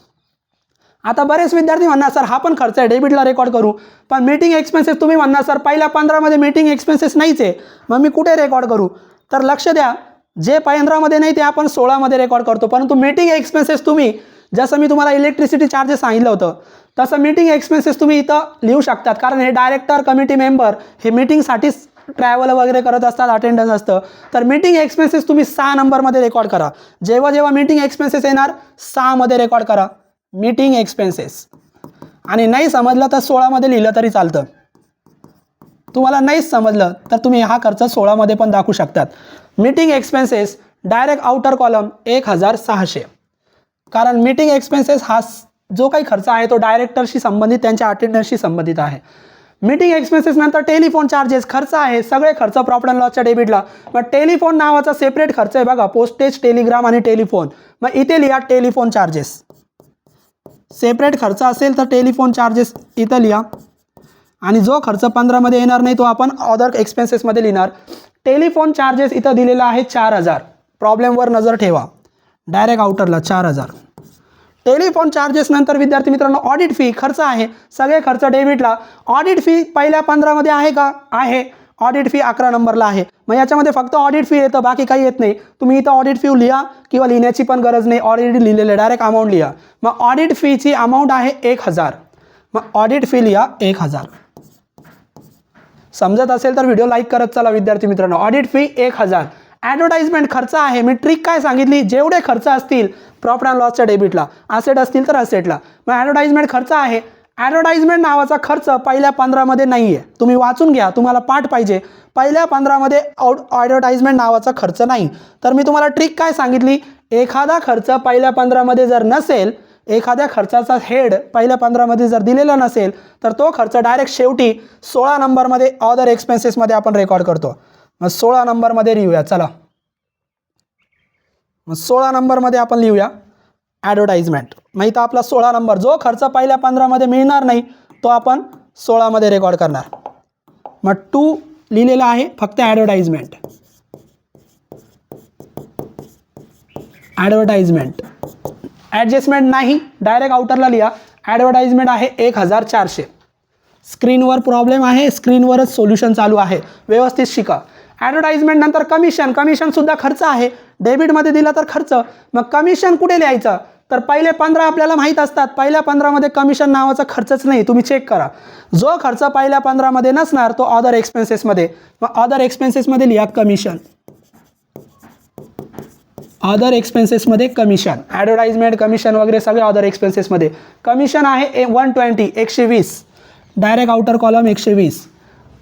आता बरेच विद्यार्थी म्हणणार सर हा पण खर्च आहे डेबिटला रेकॉर्ड करू, पण मीटिंग एक्सपेन्सेस तुम्ही म्हणणार सर पहिल्या 15मध्ये मीटिंग एक्सपेन्सेस नाहीच आहे, मग मी कुठे रेकॉर्ड करू. तर लक्ष द्या, जे 15मध्ये नाही ते आपण 16मध्ये रेकॉर्ड करतो. परंतु मीटिंग एक्सपेन्सेस तुम्ही, जसं मी तुम्हाला इलेक्ट्रिसिटी चार्जेस सांगितलं होतं तसं मीटिंग एक्सपेन्सेस तुम्ही इथं लिहू शकतात. कारण हे डायरेक्टर कमिटी मेंबर हे मीटिंगसाठीच ट्रॅव्हल वगैरे करत असतात, अटेंडन्स असतं. तर मीटिंग एक्सपेन्सेस तुम्ही 6 नंबरमध्ये रेकॉर्ड करा. जेव्हा जेव्हा मीटिंग एक्सपेन्सेस येणार 6मध्ये रेकॉर्ड करा मीटिंग एक्सपेन्सेस. आणि नाही समजलं तर 16मध्ये लिहिलं तरी चालतं. तुम्हाला नाहीच समजलं तर तुम्ही हा खर्च 16मध्ये पण दाखवू शकतात. Meeting expenses direct outer column 1600, कारण मीटिंग एक्सपेन्सेस हा जो काही खर्च आहे तो डायरेक्टरशी संबंधित, त्यांच्या अटेंडन्सशी संबंधित आहे. मीटिंग एक्सपेन्सेस नंतर टेलिफोन चार्जेस खर्च आहे, सगळे खर्च प्रॉफिट अँड लॉसच्या डेबिटला. मग टेलिफोन नावाचा सेपरेट खर्च आहे बघा, पोस्टेज, टेलिग्राम आणि टेलिफोन. मग इथे लिहा टेलिफोन चार्जेस, सेपरेट खर्च असेल तर टेलिफोन चार्जेस इथं लिहा, आणि जो खर्च 15 मध्ये येणार नाही तो आपण अदर एक्सपेन्सेसमध्ये लिहिणार. टेलिफोन चार्जेस इथं दिलेला आहे 4000, प्रॉब्लेमवर नजर ठेवा, डायरेक्ट आउटरला 4000. टेलिफोन चार्जेस नंतर विद्यार्थी मित्रांनो ऑडिट फी खर्च आहे, सगळे खर्च डेबिटला. ऑडिट फी पहिल्या 15 मध्ये आहे का? आहे. ऑडिट फी 11 नंबरला आहे. मग याच्यामध्ये फक्त ऑडिट फी येतं, बाकी काही येत नाही. तुम्ही इथं ऑडिट फी लिहा किंवा लिहिण्याची पण गरज नाही, ऑलरेडी लिहिलेलं आहे, डायरेक्ट अमाऊंट लिहा. मग ऑडिट फीची अमाऊंट आहे 1000. मग ऑडिट फी लिहा 1000. समजत असेल तर व्हिडिओ लाईक करत चला विद्यार्थी मित्रांनो. Audit fee 1000. ॲडव्हर्टाइजमेंट खर्च आहे, मी ट्रिक काय सांगितली, जेवढे खर्च असतील प्रॉफिट अँड लॉसच्या डेबिटला, असेट असतील तर असेटला. मग ॲडव्हर्टाइजमेंट खर्च आहे, ॲडव्हर्टाइजमेंट नावाचा खर्च पहिल्या 15 मध्ये नाही आहे, तुम्ही वाचून घ्या, तुम्हाला पाठ पाहिजे. पहिल्या 15 मध्ये ॲडव्हर्टाइजमेंट नावाचा खर्च नाही. तर मी तुम्हाला ट्रिक काय सांगितली, एखादा खर्च पहिल्या 15 मध्ये जर नसेल, एखाद्या खर्चाचा हेड पहिल्या 15 मध्ये जर दिलेला नसेल तर तो खर्च डायरेक्ट शेवटी 16 नंबरमध्ये अदर एक्सपेन्सेसमध्ये आपण रेकॉर्ड करतो. मग 16 नंबरमध्ये लिहूया चला. मग 16 नंबरमध्ये आपण लिहूया ॲडव्हर्टाइजमेंट. मग इथं आपला 16 नंबर, जो खर्च पहिल्या 15 मध्ये मिळणार नाही तो आपण 16 मध्ये रेकॉर्ड करणार. मग 2 लिहिलेला आहे फक्त ॲडव्हर्टाइजमेंट. ॲडव्हर्टाइजमेंट ॲडजस्टमेंट नाही, डायरेक्ट आउटरला लिहा. ॲडव्हर्टाइजमेंट आहे 1400. स्क्रीनवर प्रॉब्लेम आहे, स्क्रीनवरच सोल्युशन चालू आहे, व्यवस्थित शिका. ॲडव्हर्टाइजमेंट नंतर कमिशन, कमिशनसुद्धा खर्च आहे, डेबिटमध्ये दिला तर खर्च. मग कमिशन कुठे लिहायचं, तर पहिले 15 आपल्याला माहीत असतात, पहिल्या 15 मध्ये कमिशन नावाचा खर्चच नाही, तुम्ही चेक करा. जो खर्च पहिल्या 15 मध्ये नसणार तो अदर एक्सपेन्सेसमध्ये. मग अदर एक्सपेन्सेसमध्ये लिहा कमिशन. अदर एक्सपेन्सेसमध्ये कमिशन, ॲडव्हर्टाइजमेंट, कमिशन वगैरे सगळे अदर एक्सपेन्सेसमध्ये. कमिशन आहे 120, 120, डायरेक्ट आउटर कॉलम 120.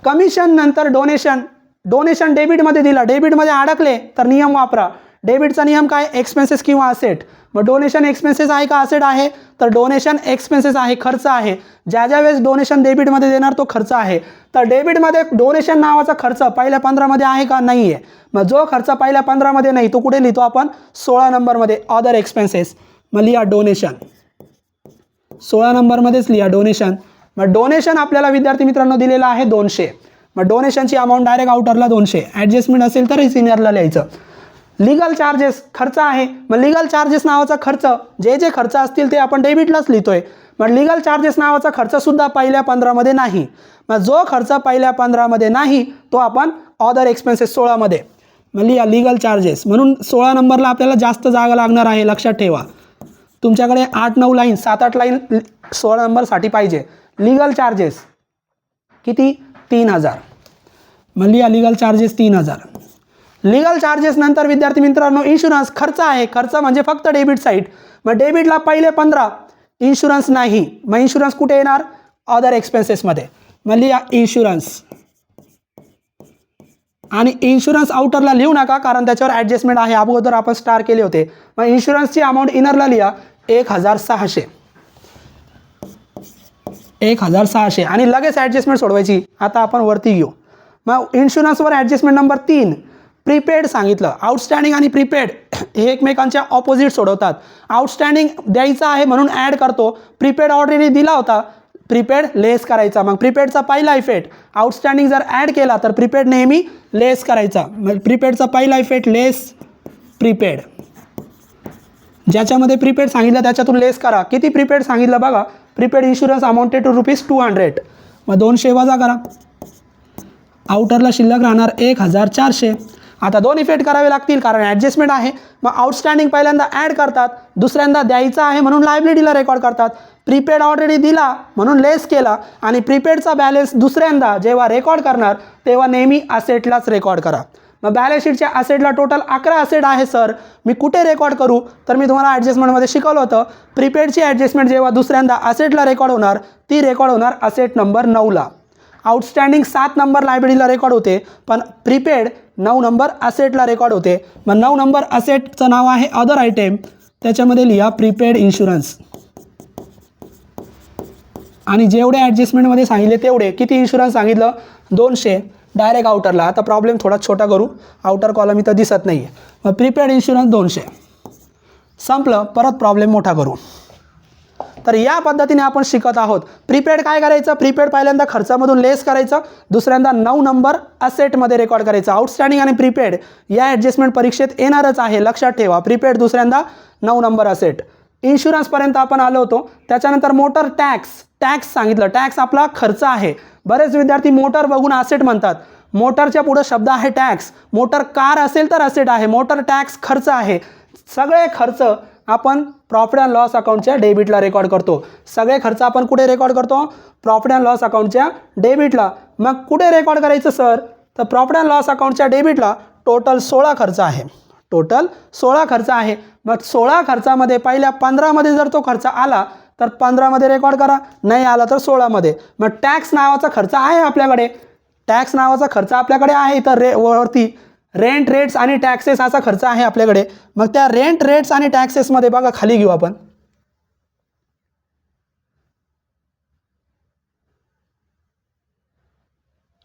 कमिशन नंतर डोनेशन, डोनेशन डेबिटमध्ये दिला, डेबिटमध्ये अडकले तर नियम वापरा. डेबिटचा नियम काय, एक्सपेन्सेस किंवा असेट. मग डोनेशन एक्सपेन्सेस आहे का असेट आहे, तर डोनेशन एक्सपेन्सेस आहे, खर्च आहे. ज्या ज्या वेळेस डोनेशन डेबिटमध्ये देणार तो खर्च आहे. तर डेबिटमध्ये डोनेशन नावाचा खर्च पहिल्या 15 मध्ये आहे का, नाही आहे. मग जो खर्च पहिल्या 15 मध्ये नाही तो कुठे लिहितो आपण, 16 नंबरमध्ये अदर एक्सपेन्सेस. मग लिहा डोनेशन, 16 नंबरमध्येच लिहा डोनेशन. मग डोनेशन आपल्याला विद्यार्थी मित्रांनो दिलेला आहे 200. मग डोनेशनची अमाऊंट डायरेक्ट आउटरला 200. ॲडजस्टमेंट असेल तर सिनियरला लिहायचं. लीगल चार्जेस खर्च आहे, मग लीगल चार्जेस नावाचा खर्च, जे जे खर्च असतील ते आपण डेबिटलाच लिहितोय. मग लीगल चार्जेस नावाचा खर्चसुद्धा पहिल्या 15 मध्ये नाही. मग जो खर्च पहिल्या 15 मध्ये नाही तो आपण अदर एक्सपेन्सेस 16 मध्ये. मग लिहा लीगल चार्जेस, म्हणून 16 नंबरला आपल्याला जास्त जागा लागणार आहे, लक्षात ठेवा. तुमच्याकडे 8-9 लाईन, 7-8 लाईन 16 नंबरसाठी पाहिजे. लीगल चार्जेस किती, 3000. मग लिहा लीगल चार्जेस 3000. लीगल चार्जेस नंतर विद्यार्थी मित्रांनो इन्शुरन्स खर्च आहे, खर्च म्हणजे फक्त डेबिट साईड. मग डेबिटला पहिले 15, इन्शुरन्स नाही. मग इन्शुरन्स कुठे येणार, अदर एक्सपेन्सेसमध्ये. मग लिहा इन्शुरन्स, आणि इन्शुरन्स आउटरला लिहू नका कारण त्याच्यावर ॲडजस्टमेंट आहे, अगोदर आपण स्टार केले होते. मग इन्शुरन्सची अमाऊंट इनरला लिहा 1600. 1600 आणि लगेच ॲडजस्टमेंट सोडवायची. आता आपण वरती घेऊ. मग इन्शुरन्सवर ॲडजस्टमेंट नंबर 3, प्रीपेड सांगितलं. आउटस्टँडिंग आणि प्रीपेड हे एकमेकांच्या ऑपोजिट सोडवतात. आउटस्टँडिंग द्यायचा आहे म्हणून ॲड करतो, प्रीपेड ऑलरेडी दिला होता, प्रीपेड लेस करायचा. मग प्रीपेडचा पहिला इफेक्ट, आउटस्टँडिंग जर ॲड केला तर प्रीपेड नेहमी लेस करायचा. मग प्रीपेडचा पहिला इफेक्ट लेस प्रीपेड. ज्याच्यामध्ये प्रीपेड सांगितलं त्याच्यातून लेस करा. किती प्रीपेड सांगितलं बघा, प्रीपेड इन्शुरन्स अमाऊंटेड टू ₹200. मग 200 वजा करा, आउटरला शिल्लक राहणार 1400. आता 2 इफेक्ट करावे लागतील कारण ॲडजस्टमेंट आहे. मग आउटस्टँडिंग पहिल्यांदा ॲड करतात, दुसऱ्यांदा द्यायचा आहे म्हणून लायबिलिटीला रेकॉर्ड करतात. प्रीपेड ऑलरेडी दिला म्हणून लेस केला, आणि प्रीपेडचा बॅलन्स दुसऱ्यांदा जेव्हा रेकॉर्ड करणार तेव्हा नेहमी असेटलाच रेकॉर्ड करा. मग बॅलन्स शीटच्या असेटला टोटल 11 असेट आहे सर, मी कुठे रेकॉर्ड करू, तर मी तुम्हाला ॲडजस्टमेंटमध्ये शिकवलं होतं. प्रीपेडची ॲडजस्टमेंट जेव्हा दुसऱ्यांदा असेटला रेकॉर्ड होणार ती रेकॉर्ड होणार असेट नंबर 9ला. आउटस्टँडिंग 7 नंबर लायबिलिटीला रेकॉर्ड होते, पण प्रीपेड 9 नंबर असेटला रेकॉर्ड होते. मग 9 नंबर असेटचं नाव आहे अदर आयटेम, त्याच्यामध्ये लिहा प्रीपेड इन्शुरन्स. आणि जेवढे ॲडजस्टमेंटमध्ये सांगितले तेवढे, किती इन्शुरन्स सांगितलं 200, डायरेक्ट आउटरला. आता प्रॉब्लेम थोडा छोटा करू, आउटर कॉलम इथं दिसत नाही आहे. मग प्रीपेड इन्शुरन्स 200 संपलं. परत प्रॉब्लेम मोठा करू. तर या पद्धतीने आपण शिकत आहोत. प्रीपेड काय करायचं, प्रीपेड पहिल्यांदा खर्चामधून लेस करायचं, दुसऱ्यांदा 9 नंबर असेटमध्ये रेकॉर्ड करायचं. आउटस्टँडिंग आणि प्रीपेड या ॲडजस्टमेंट परीक्षेत येणारच आहे, लक्षात ठेवा. प्रीपेड दुसऱ्यांदा 9 नंबर असेट. इन्शुरन्सपर्यंत आपण आलो होतो. त्याच्यानंतर मोटर टॅक्स सांगितलं. टॅक्स आपला खर्च आहे. बरेच विद्यार्थी मोटर बघून असेट म्हणतात. मोटरच्या पुढे शब्द आहे टॅक्स. मोटर कार असेल तर असेट आहे. मोटर टॅक्स खर्च आहे. सगळे खर्च आपण प्रॉफिट अँड लॉस अकाउंटच्या डेबिटला रेकॉर्ड करतो. सगळे खर्च आपण कुठे रेकॉर्ड करतो, प्रॉफिट अँड लॉस अकाउंटच्या डेबिटला. मग कुठे रेकॉर्ड करायचं सर, तर प्रॉफिट अँड लॉस अकाउंटच्या डेबिटला टोटल 16 खर्च आहे. टोटल 16 खर्च आहे. मग 16 खर्चामध्ये पहिल्या 15मध्ये जर तो खर्च आला तर 15मध्ये रेकॉर्ड करा, नाही आला तर 16मध्ये. मग टॅक्स नावाचा खर्च आहे आपल्याकडे. टॅक्स नावाचा खर्च आपल्याकडे आहे. तर वरती रेंट रेट्स आणि टॅक्सेस असा खर्च आहे आपल्याकडे. मग त्या रेंट रेट्स आणि टॅक्सेसमध्ये बघा खाली घेऊ आपण.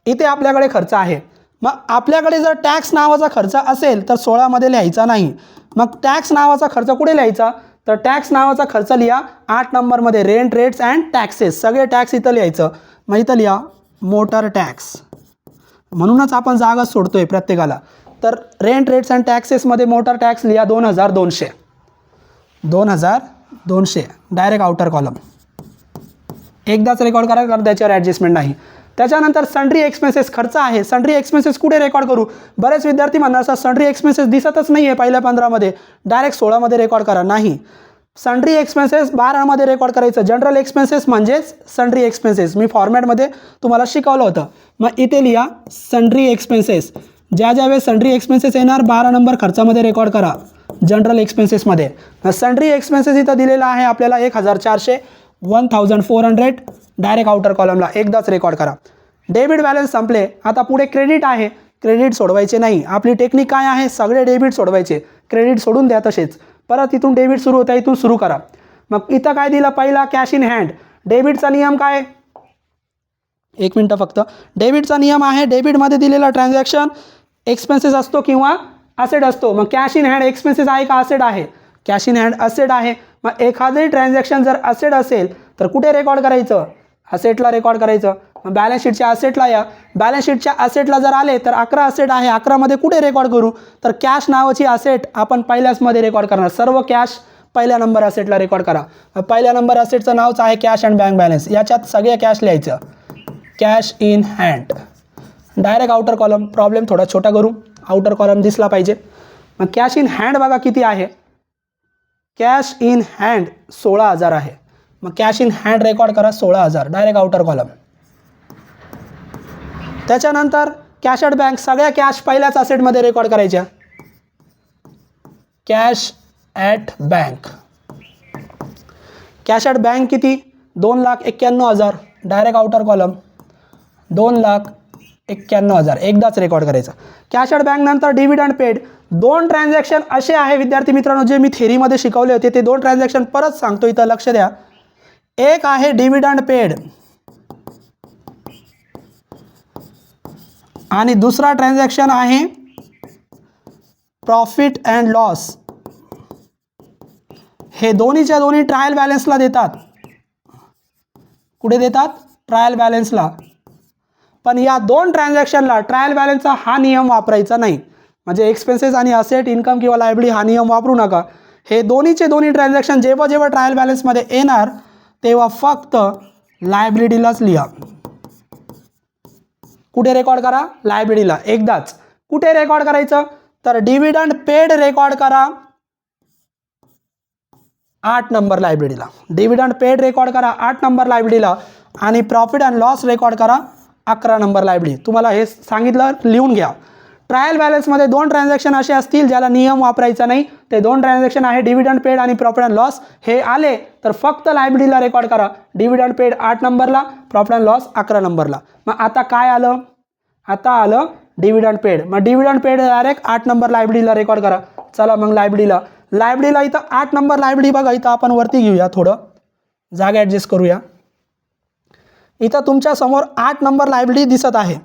इथे आपल्याकडे खर्च आहे. मग आपल्याकडे जर टॅक्स नावाचा खर्च असेल तर 16मध्ये लिहायचा नाही. मग टॅक्स नावाचा खर्च कुठे लिहायचा, तर टॅक्स नावाचा खर्च लिहा 8 नंबरमध्ये, रेंट रेट्स अँड टॅक्सेस. सगळे टॅक्स इथं लिहायचं. मग इथं लिहा मोटर टॅक्स. म्हणूनच आपण जागा सोडतोय प्रत्येकाला. तर रेंट रेट्स अँड टॅक्सेसमध्ये मोटर टॅक्स लिहा 2200. 2200 डायरेक्ट आउटर कॉलम. एकदाच रेकॉर्ड करा, कारण त्याच्यावर ॲडजस्टमेंट नाही. त्याच्यानंतर सन्ड्री एक्सपेन्सेस खर्च आहे. सन्ड्री एक्सपेन्सेस कुठे रेकॉर्ड करू, बरेच विद्यार्थी म्हणणार सर सन्ड्री एक्सपेन्सेस दिसतच नाही आहे पहिल्या 15मध्ये, डायरेक्ट 16मध्ये रेकॉर्ड करा. नाही, सन्ड्री एक्सपेन्सेस 12मध्ये रेकॉर्ड करायचं. जनरल एक्सपेन्सेस म्हणजेच सन्ड्री एक्सपेन्सेस. मी फॉर्मॅटमध्ये तुम्हाला शिकवलं होतं. मग इथे लिहा सन्ड्री एक्सपेन्सेस. ज्या वेळेस सन्ड्री एक्सपेन्सेस येणार 12 नंबर खर्चामध्ये रेकॉर्ड करा जनरल एक्सपेन्सेसमध्ये. सन्ड्री एक्सपेन्सेस इथं दिलेला आहे आपल्याला 1400, 1400 डायरेक्ट आउटर कॉलमला. एकदाच रेकॉर्ड करा. डेबिट बॅलन्स संपले. आता पुढे क्रेडिट आहे. क्रेडिट सोडवायचे नाही. आपली टेक्निक काय आहे, सगळे डेबिट सोडवायचे, क्रेडिट सोडून द्या तसेच. परत इथून डेबिट सुरू होतं, इथून सुरू करा. मग इथं काय दिलं, पहिला कॅश इन हँड. डेबिटचा नियम काय, एक मिनटं फक्त. डेबिटचा नियम आहे, डेबिटमध्ये दिलेला ट्रान्झॅक्शन एक्सपेन्सेस असतो किंवा असेट असतो. मग कॅश इन हँड एक्सपेन्सेस आहे का असेट आहे, कॅश इन हँड असेट आहे. मग एखादे ट्रान्झॅक्शन जर असेट असेल तर कुठे रेकॉर्ड करायचं, असेटला रेकॉर्ड करायचं. मग बॅलन्स शीटच्या असेटला या. बॅलन्स शीटच्या असेटला जर आले तर 11 असेट आहे. 11मध्ये कुठे रेकॉर्ड करू, तर कॅश नावाची असेट आपण पहिल्याचमध्ये रेकॉर्ड करणार. सर्व कॅश पहिल्या नंबर असेटला रेकॉर्ड करा. पहिल्या नंबर असेटचं नावच आहे कॅश अँड बँक बॅलन्स. याच्यात सगळे कॅश लिहायचं, cash in hand direct outer column. Problem थोडा छोटा करू, आउटर कॉलम दिसला पाहिजे. मग कॅश इन हँड बघा किती आहे, कॅश इन हँड 16,000 आहे. मग कॅश इन हँड रेकॉर्ड करा 16,000 डायरेक्ट आउटर कॉलम. त्याच्यानंतर कॅश ॲट बँक. सगळ्या कॅश पहिल्याच असेटमध्ये रेकॉर्ड करायच्या. Cash at bank. Cash at bank किती, 2,91,000 डायरेक्ट आउटर कॉलम. 2,91,000 एकदाच रेकॉर्ड करायचं. कॅश ॲट बँक नंतर डिव्हिडंड पेड. 2 ट्रान्झॅक्शन असे आहे विद्यार्थी मित्रांनो जे मी थेरीमध्ये शिकवले होते, ते 2 ट्रान्झॅक्शन परत सांगतो, इथं लक्ष द्या. एक आहे डिव्हिडंड पेड आणि दुसरा ट्रान्झॅक्शन आहे प्रॉफिट अँड लॉस. हे दोन्हीच्या दोन्ही ट्रायल बॅलन्सला देतात. कुठे देतात, ट्रायल बॅलन्सला. पण या 2 ट्रान्झॅक्शनला ट्रायल बॅलन्सचा हा नियम वापरायचा नाही. म्हणजे एक्सपेन्सेस आणि असेट, इन्कम किंवा लायबिलिटी हा नियम वापरू नका. हे दोन्हीचे दोन्ही ट्रान्झॅक्शन जेव्हा जेव्हा ट्रायल बॅलन्समध्ये येणार तेव्हा फक्त लायबिलिटीलाच लिहा. कुठे रेकॉर्ड करा, लायबिलिटीला एकदाच. कुठे रेकॉर्ड करायचं, तर डिव्हिडंड पेड रेकॉर्ड करा 8 नंबर लायबिलिटीला. डिव्हिडंड पेड रेकॉर्ड करा 8 नंबर लायबिलिटीला आणि प्रॉफिट अँड लॉस रेकॉर्ड करा 11 नंबर लायबिलिटी. तुम्हाला हे सांगितलं, लिहून घ्या. ट्रायल बॅलन्समध्ये 2 ट्रान्झॅक्शन असे असतील ज्याला नियम वापरायचा नाही, ते 2 ट्रान्झॅक्शन आहे डिव्हिडंड पेड आणि प्रॉफिट अँड लॉस. हे आले तर फक्त लायबिलिटीला रेकॉर्ड करा. डिव्हिडंड पेड 8 नंबरला, प्रॉफिट अँड लॉस 11 नंबरला. मग आता काय आलं, आता आलं डिव्हिडंड पेड. मग डिव्हिडंड पेड डायरेक्ट 8 नंबर लायबिलिटीला रेकॉर्ड करा. चला मग लायबिलिटीला इथं 8 नंबर लायबिलिटी बघा, इथं आपण वरती घेऊया, थोडं जागा ॲडजस्ट करूया. इथं तुमच्या समोर 8 नंबर लायबिलिटी दिसत आहे.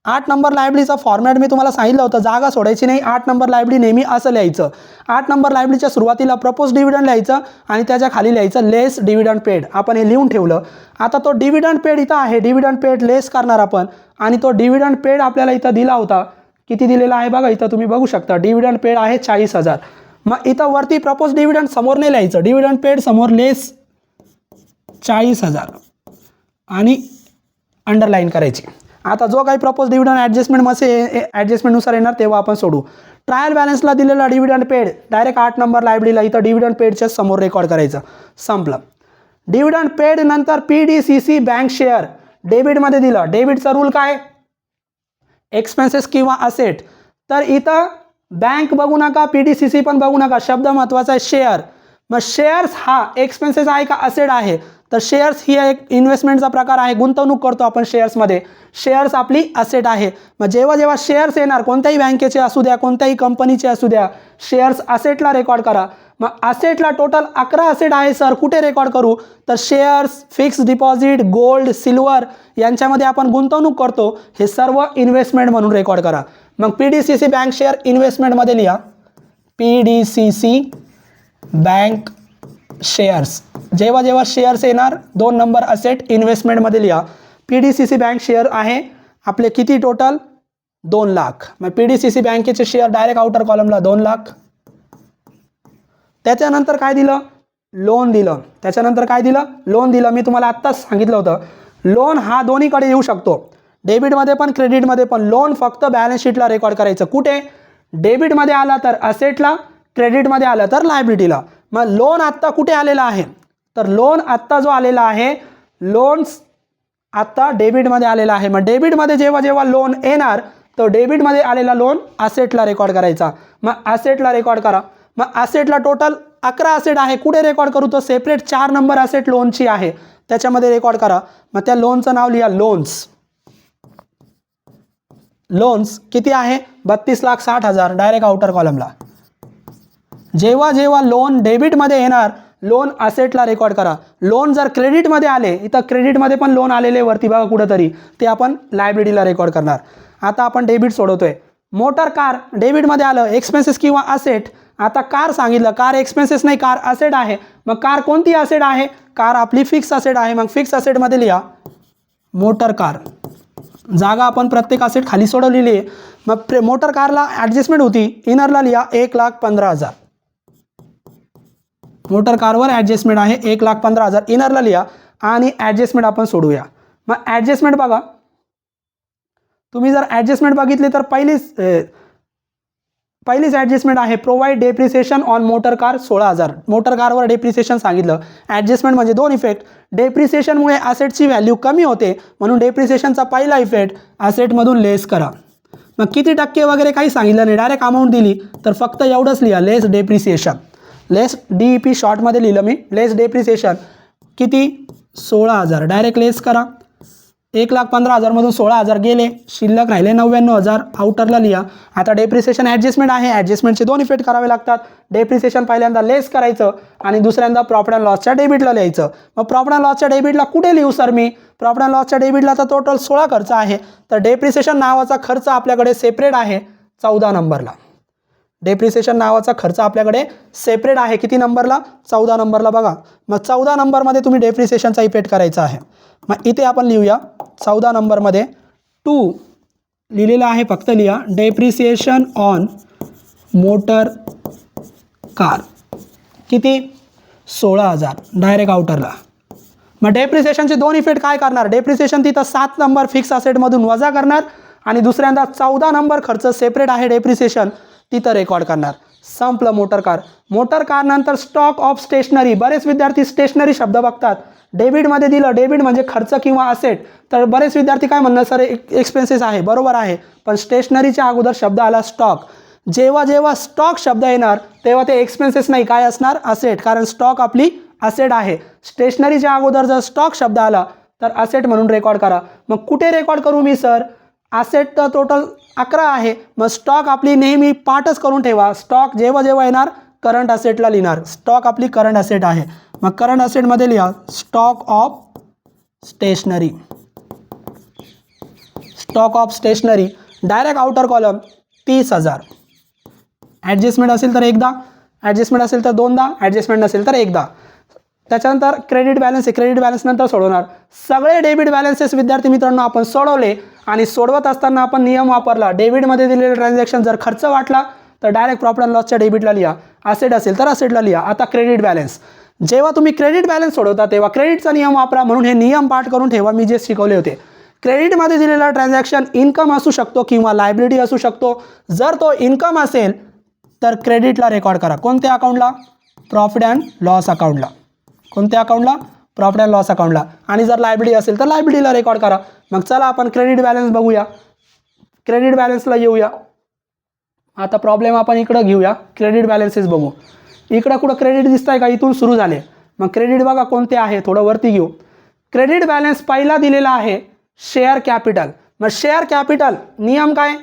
8 नंबर लायबिलिटीचा फॉर्मॅट मी तुम्हाला सांगितलं होतं, जागा सोडायची नाही. 8 नंबर लायबिलिटी नेहमी असं लिहायचं. 8 नंबर लायबिलिटीच्या सुरुवातीला प्रपोज डिव्हिडंड लिहायचं आणि त्याच्या खाली लिहायचं लेस डिव्हिडंड पेड. आपण हे लिहून ठेवलं. आता तो डिव्हिडंड पेड इथं आहे, डिव्हिडंड पेड लेस करणार आपण. आणि तो डिव्हिडंड पेड आपल्याला इथं दिला होता, किती दिलेला आहे बघा, इथं तुम्ही बघू शकता डिव्हिडंड पेड आहे 40,000. मग इथं वरती प्रपोज डिव्हिडंड समोर नाही लिहायचं, डिव्हिडंड पेड समोर लेस 40,000 आणि अंडरलाईन करायची. आता जो काही प्रपोज डिव्हिडंड ॲडजस्टमेंटनुसार येणार तेव्हा आपण सोडू. ट्रायल बॅलन्सला दिलेला डिव्हिडंड पेड डायरेक्ट 8 नंबर लायबिलिटीला इथं डिव्हिडंड पेडच्या समोर रेकॉर्ड करायचं. संपलं. डिव्हिडंड पेड नंतर PDCC बँक शेअर डेबिटमध्ये दिलं. डेबिटचा रूल काय, एक्सपेन्सेस किंवा असेट. तर इथं बँक बघू नका, PDCC पण बघू नका, शब्द महत्त्वाचा आहे शेअर. मग शेअर्स हा एक्सपेन्सेस आहे का असेट आहे, तर शेअर्स ही एक इन्व्हेस्टमेंटचा प्रकार आहे, गुंतवणूक करतो आपण शेअर्समध्ये. शेअर्स आपली असेट आहे. मग जेव्हा जेव्हा शेअर्स येणार, कोणत्याही बँकेचे असू द्या, कोणत्याही कंपनीचे असू द्या, शेअर्स असेटला रेकॉर्ड करा. मग असेटला टोटल 11 असेट आहे सर, कुठे रेकॉर्ड करू, तर shares, fix deposit, gold, silver यांच्यामध्ये आपण गुंतवणूक करतो, हे सर्व इन्व्हेस्टमेंट म्हणून रेकॉर्ड करा. मग PDCC बँक शेअर इन्व्हेस्टमेंटमध्ये लिहा, PDCC बँक शेअर्स. जेव्हा जेव्हा शेअर्स येणार 2 नंबर असेट इन्व्हेस्टमेंटमध्ये लिहा. PDCC बँक शेअर आहे आपले किती टोटल 2 लाख. मग PDCC बँकेचे शेअर डायरेक्ट आउटर कॉलमला 2 लाख. त्याच्यानंतर काय दिलं, लोन दिलं. त्याच्यानंतर काय दिलं, लोन दिलं. मी तुम्हाला आत्ताच सांगितलं होतं, लोन हा दोन्हीकडे येऊ शकतो, डेबिटमध्ये पण क्रेडिटमध्ये पण. लोन फक्त बॅलन्स शीटला रेकॉर्ड करायचं. कुठे, डेबिटमध्ये आला तर असेटला, क्रेडिटमध्ये आलं तर लायबिलिटीला. मग लोन आत्ता कुठे आलेला आहे, तर लोन आत्ता जो आलेला आहे, लोन्स आत्ता डेबिटमध्ये आलेला आहे. मग डेबिटमध्ये जेव्हा जेव्हा लोन येणार तर डेबिटमध्ये आलेला लोन असेटला रेकॉर्ड करायचा. मग असेटला रेकॉर्ड करा. मग असेटला टोटल 11 असेट आहे, कुठे रेकॉर्ड करू, तर सेपरेट 4 नंबर असेट लोनची आहे, त्याच्यामध्ये रेकॉर्ड करा. मग त्या लोनचं नाव लिहा लोन्स. लोन्स किती आहे, 32,60,000 डायरेक्ट आउटर कॉलमला. जेव्हा जेव्हा लोन डेबिटमध्ये येणार, लोन असेटला रेकॉर्ड करा. लोन जर क्रेडिटमध्ये आले, इथं क्रेडिटमध्ये पण लोन आलेले वरती बघा कुठंतरी, ते आपण लायबिलिटीला रेकॉर्ड करणार. आता आपण डेबिट सोडवतोय. मोटर कार डेबिटमध्ये आलं, एक्सपेन्सेस किंवा असेट. आता कार सांगितलं, कार एक्सपेन्सेस नाही, कार असेट आहे. मग कार कोणती असेट आहे, कार आपली फिक्स असेट आहे. मग फिक्स असेटमध्ये लिहा मोटर कार. जागा आपण प्रत्येक असेट खाली सोडवलेली आहे. मग मोटर कारला ॲडजस्टमेंट होती, इनरला लिहा 1,15,000. मोटर कारवर ॲडजस्टमेंट आहे 1,15,000, इनरला लिहा आणि ॲडजस्टमेंट आपण सोडूया. मग ॲडजस्टमेंट बघा, तुम्ही जर ॲडजस्टमेंट बघितली तर पहिलीच ॲडजस्टमेंट आहे provide depreciation on motor car 16,000. Motor कारवर डेप्रिसिएशन सांगितलं. ॲडजस्टमेंट म्हणजे 2 इफेक्ट. डेप्रिसिएशनमुळे असेटची व्हॅल्यू कमी होते, म्हणून डेप्रिसिएशनचा पहिला इफेक्ट असेटमधून लेस करा. मग किती टक्के वगैरे काही सांगितलं नाही, डायरेक्ट अमाऊंट दिली तर फक्त एवढंच लिहा, लेस डेप्रिसिएशन. लेस DEP शॉर्टमध्ये लिहिलं मी, लेस डेप्रिसिएशन किती 16,000 डायरेक्ट लेस करा. 1,15,000 मधून 16,000 गेले, शिल्लक राहिले 99,000, आउटरला लिहा. आता डेप्रिसिएशन ॲडजस्टमेंट आहे, ॲडजस्टमेंटचे 2 इफेक्ट करावे लागतात. डेप्रिसिएशन पहिल्यांदा लेस करायचं आणि दुसऱ्यांदा प्रॉफिट अँड लॉसच्या डेबिटला लिहायचं. मग प्रॉफिट अँड लॉसच्या डेबिटला कुठे लिहू सर मी, प्रॉफिट अँड लॉसच्या डेबिटला तर टोटल 16 खर्च आहे, तर डेप्रिसिएशन नावाचा खर्च आपल्याकडे सेपरेट आहे 14 नंबरला. डेप्रिसिएशन नावाचा खर्च आपल्याकडे सेपरेट आहे, किती नंबरला, 14 नंबरला बघा. मग 14 नंबरमध्ये तुम्ही डेप्रिसिएशनचा इफेक्ट करायचा आहे. मग इथे आपण लिहूया 14 नंबरमध्ये 2 लिहिलेलं आहे, फक्त लिहा डेप्रिसिएशन ऑन मोटर कार किती 16,000 डायरेक्ट आउटरला. मग डेप्रिसिएशनचे 2 इफेक्ट काय करणार, डेप्रिसिएशन तिथं 7 नंबर फिक्स असेटमधून वजा करणार आणि दुसऱ्यांदा 14 नंबर खर्च सेपरेट आहे डेप्रिसिएशन तिथं रेकॉर्ड करणार. संपलं मोटर कार. मोटर कार नंतर स्टॉक ऑफ स्टेशनरी. बरेच विद्यार्थी स्टेशनरी शब्द बघतात, डेबिटमध्ये दिलं, डेबिट म्हणजे खर्च किंवा असेट, तर बरेच विद्यार्थी काय म्हणणार सर एक्सपेन्सेस आहे, बरोबर आहे, पण स्टेशनरीच्या अगोदर शब्द आला स्टॉक. जेव्हा जेव्हा स्टॉक शब्द येणार तेव्हा ते एक्सपेन्सेस नाही, काय असणार, असेट, कारण स्टॉक आपली असेट आहे. स्टेशनरीच्या अगोदर जर स्टॉक शब्द आला तर असेट म्हणून रेकॉर्ड करा. मग कुठे रेकॉर्ड करू मी सर, असेट तर टोटल 11 आहे, मग स्टॉक आपली नेहमी पार्टच करून ठेवा. स्टॉक जेव्हा जेव्हा येणार करंट असेटला लिहिणार. स्टॉक आपली करंट असेट आहे, मग करंट असेटमध्ये लिहा stock of stationery. Stock of stationery direct outer column 30,000. Adjustment असेल तर एकदा, ॲडजस्टमेंट असेल तर दोनदा, ॲडजस्टमेंट नसेल तर एकदा. त्याच्यानंतर क्रेडिट बॅलन्स आहे, क्रेडिट बॅलन्स नंतर सोडवणार. सगळे डेबिट बॅलन्सेस विद्यार्थी मित्रांनो आपण सोडवले, आणि सोडवत असताना आपण नियम वापरला. डेबिटमध्ये दिलेले ट्रान्झॅक्शन जर खर्च वाटला तर डायरेक्ट प्रॉफिट अँड लॉसच्या डेबिटला लिहा, असेट असेल तर असेटला लिहा. आता क्रेडिट बॅलन्स, जेव्हा तुम्ही क्रेडिट बॅलन्स सोडवता तेव्हा क्रेडिटचा नियम वापरा, म्हणून हे नियम पाठ करून ठेवा मी जे शिकवले होते. क्रेडिटमध्ये दिलेला ट्रान्झॅक्शन इन्कम असू शकतो किंवा लायबिलिटी असू शकतो. जर तो इन्कम असेल तर क्रेडिटला रेकॉर्ड करा. कोणत्या अकाउंटला, प्रॉफिट अँड लॉस अकाउंटला. कोणत्या अकाउंटला, प्रॉफिट अँड लॉस अकाउंटला. आणि जर लायबिलिटी असेल तर लायबिलिटीला रेकॉर्ड करा. मग चला आपण क्रेडिट बॅलन्स बघूया. क्रेडिट बॅलन्सला येऊया. आता प्रॉब्लेम आपण इकडं घेऊया, क्रेडिट बॅलन्सेस बघू. इकडं कुठं क्रेडिट दिसत आहे का, इथून सुरू झाले. मग क्रेडिट बघा कोणते आहे, थोडं वरती घेऊ. क्रेडिट बॅलन्स पहिला दिलेला आहे शेअर कॅपिटल. मग शेअर कॅपिटल नियम काय,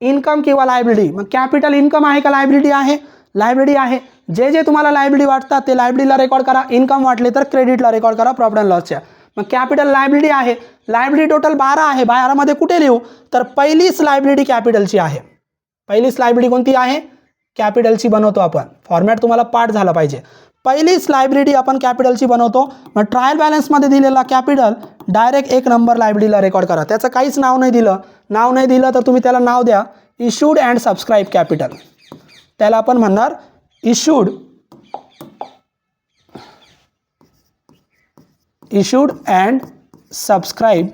इन्कम किंवा लायबिलिटी. मग कॅपिटल इन्कम आहे का लायबिलिटी आहे, लायबिलिटी आहे. जे जे तुम्हाला लायबिलिटी वाटतात ते लायबिलिटीला रेकॉर्ड करा, इन्कम वाटले तर क्रेडिटला रेकॉर्ड करा प्रॉफिट अँड लॉसच्या. मग कॅपिटल लायबिलिटी आहे, लायबिलिटी टोटल 12 आहे. 12 मध्ये कुठे लिहू, तर पहिलीच लायबिलिटी कॅपिटलची आहे. पहिलीच लायबिलिटी कोणती आहे, कॅपिटलची बनवतो आपण. फॉर्मॅट तुम्हाला पाठ झाला पाहिजे. पहिलीच लायबिलिटी आपण कॅपिटलची बनवतो. मग ट्रायल बॅलन्समध्ये दिलेला कॅपिटल डायरेक्ट 1 नंबर लायबिलिटीला रेकॉर्ड करा. त्याचं काहीच नाव नाही दिलं, नाव नाही दिलं तर तुम्ही त्याला नाव द्या इश्यूड अँड सबस्क्राईब कॅपिटल. त्याला आपण म्हणणार इश्यूड अँड सबस्क्राईब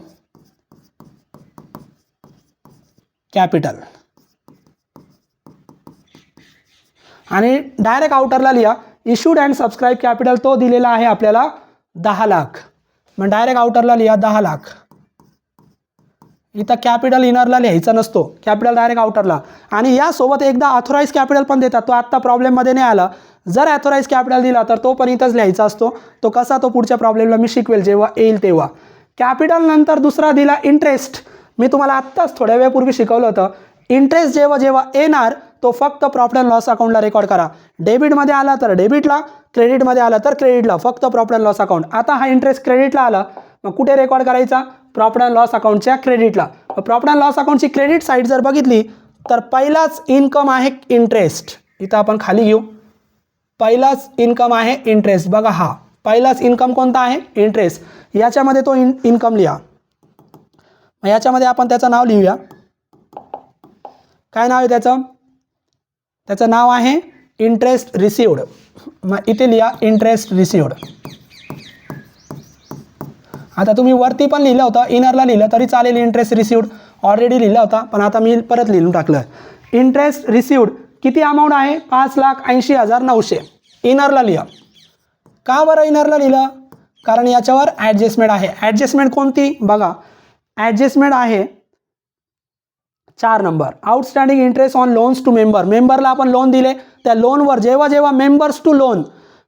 कॅपिटल. आणि डायरेक्ट आउटरला लिहा इश्यूड अँड सबस्क्राईब कॅपिटल. तो दिलेला आहे आपल्याला 10 लाख. मग डायरेक्ट आउटरला लिहा 10 लाख. इथं कॅपिटल इनरला लिहायचा नसतो, कॅपिटल डायरेक्ट आउटरला. आणि यासोबत एकदा ऑथोराईज कॅपिटल पण देतात, तो आत्ता प्रॉब्लेममध्ये नाही आला. जर ऑथोराईज कॅपिटल दिला तर तो पण इथंच लिहायचा असतो. तो कसा, तो पुढच्या प्रॉब्लेमला मी शिकवेल जेव्हा येईल तेव्हा. कॅपिटल नंतर दुसरा दिला इंटरेस्ट. मी तुम्हाला आत्ताच थोड्या वेळापूर्वी शिकवलं होतं. इंटरेस्ट जेव्हा जेव्हा येणार तो फक्त प्रॉफिट अँड लॉस अकाउंटला रेकॉर्ड करा. डेबिटमध्ये आला तर डेबिटला, क्रेडिटमध्ये आला तर क्रेडिटला, फक्त प्रॉफिट अँड लॉस अकाउंट. आता हा इंटरेस्ट क्रेडिटला आला, मग कुठे रेकॉर्ड करायचा, प्रॉफिट अँड लॉस अकाउंटच्या क्रेडिटला. प्रॉफिट अँड लॉस अकाउंटची क्रेडिट साईड जर बघितली तर पहिलाच इन्कम आहे इंटरेस्ट. इथं आपण खाली घेऊ, पहिलाच इन्कम आहे इंटरेस्ट. बघा हा पहिलाच इन्कम कोणता आहे, इंटरेस्ट. याच्यामध्ये तो इन्कम लिहा. मग याच्यामध्ये आपण त्याचं नाव लिहूया. काय नाव आहे त्याचं, त्याचं नाव आहे इंटरेस्ट रिसिव्ड. मग इथे लिहा इंटरेस्ट रिसिव्ड. आता तुम्ही वरती पण लिहिलं होतं, इनरला लिहिलं तरी चालेल. इंटरेस्ट रिसिव्ड ऑलरेडी लिहिला होता, पण आता मी परत लिहून टाकलं. इंटरेस्ट रिसिव्ड किती अमाऊंट आहे, 5,80,900. इनरला लिहा. का बरं इनरला लिहिलं, कारण याच्यावर ॲडजस्टमेंट आहे. ॲडजस्टमेंट कोणती बघा, ॲडजस्टमेंट आहे 4 number. Outstanding interest on loans to member. मेंबरला आपण लोन दिले, त्या लोनवर जेव्हा जेव्हा मेंबर्स टू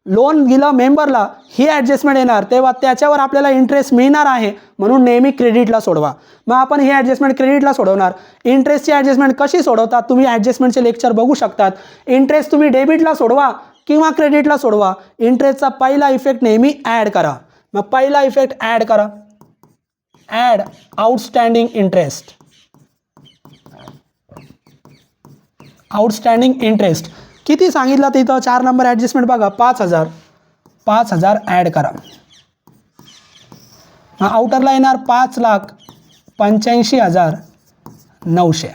लोन दिलं मेंबरला, ही ॲडजस्टमेंट येणार तेव्हा त्याच्यावर आपल्याला इंटरेस्ट मिळणार आहे, म्हणून नेहमी क्रेडिटला सोडवा. मग आपण ही ॲडजस्टमेंट क्रेडिटला सोडवणार. इंटरेस्टची ॲडजस्टमेंट कशी सोडवतात तुम्ही ॲडजस्टमेंटचे लेक्चर बघू शकतात. इंटरेस्ट तुम्ही डेबिटला सोडवा किंवा क्रेडिटला सोडवा, इंटरेस्टचा पहिला इफेक्ट नेहमी ॲड करा. मग पहिला इफेक्ट ॲड करा, add outstanding interest. Outstanding interest किती सांगितलं तिथं 4 नंबर ॲडजस्टमेंट बघा, 5,000 ॲड करा. आउटरला येणार 5,85,900.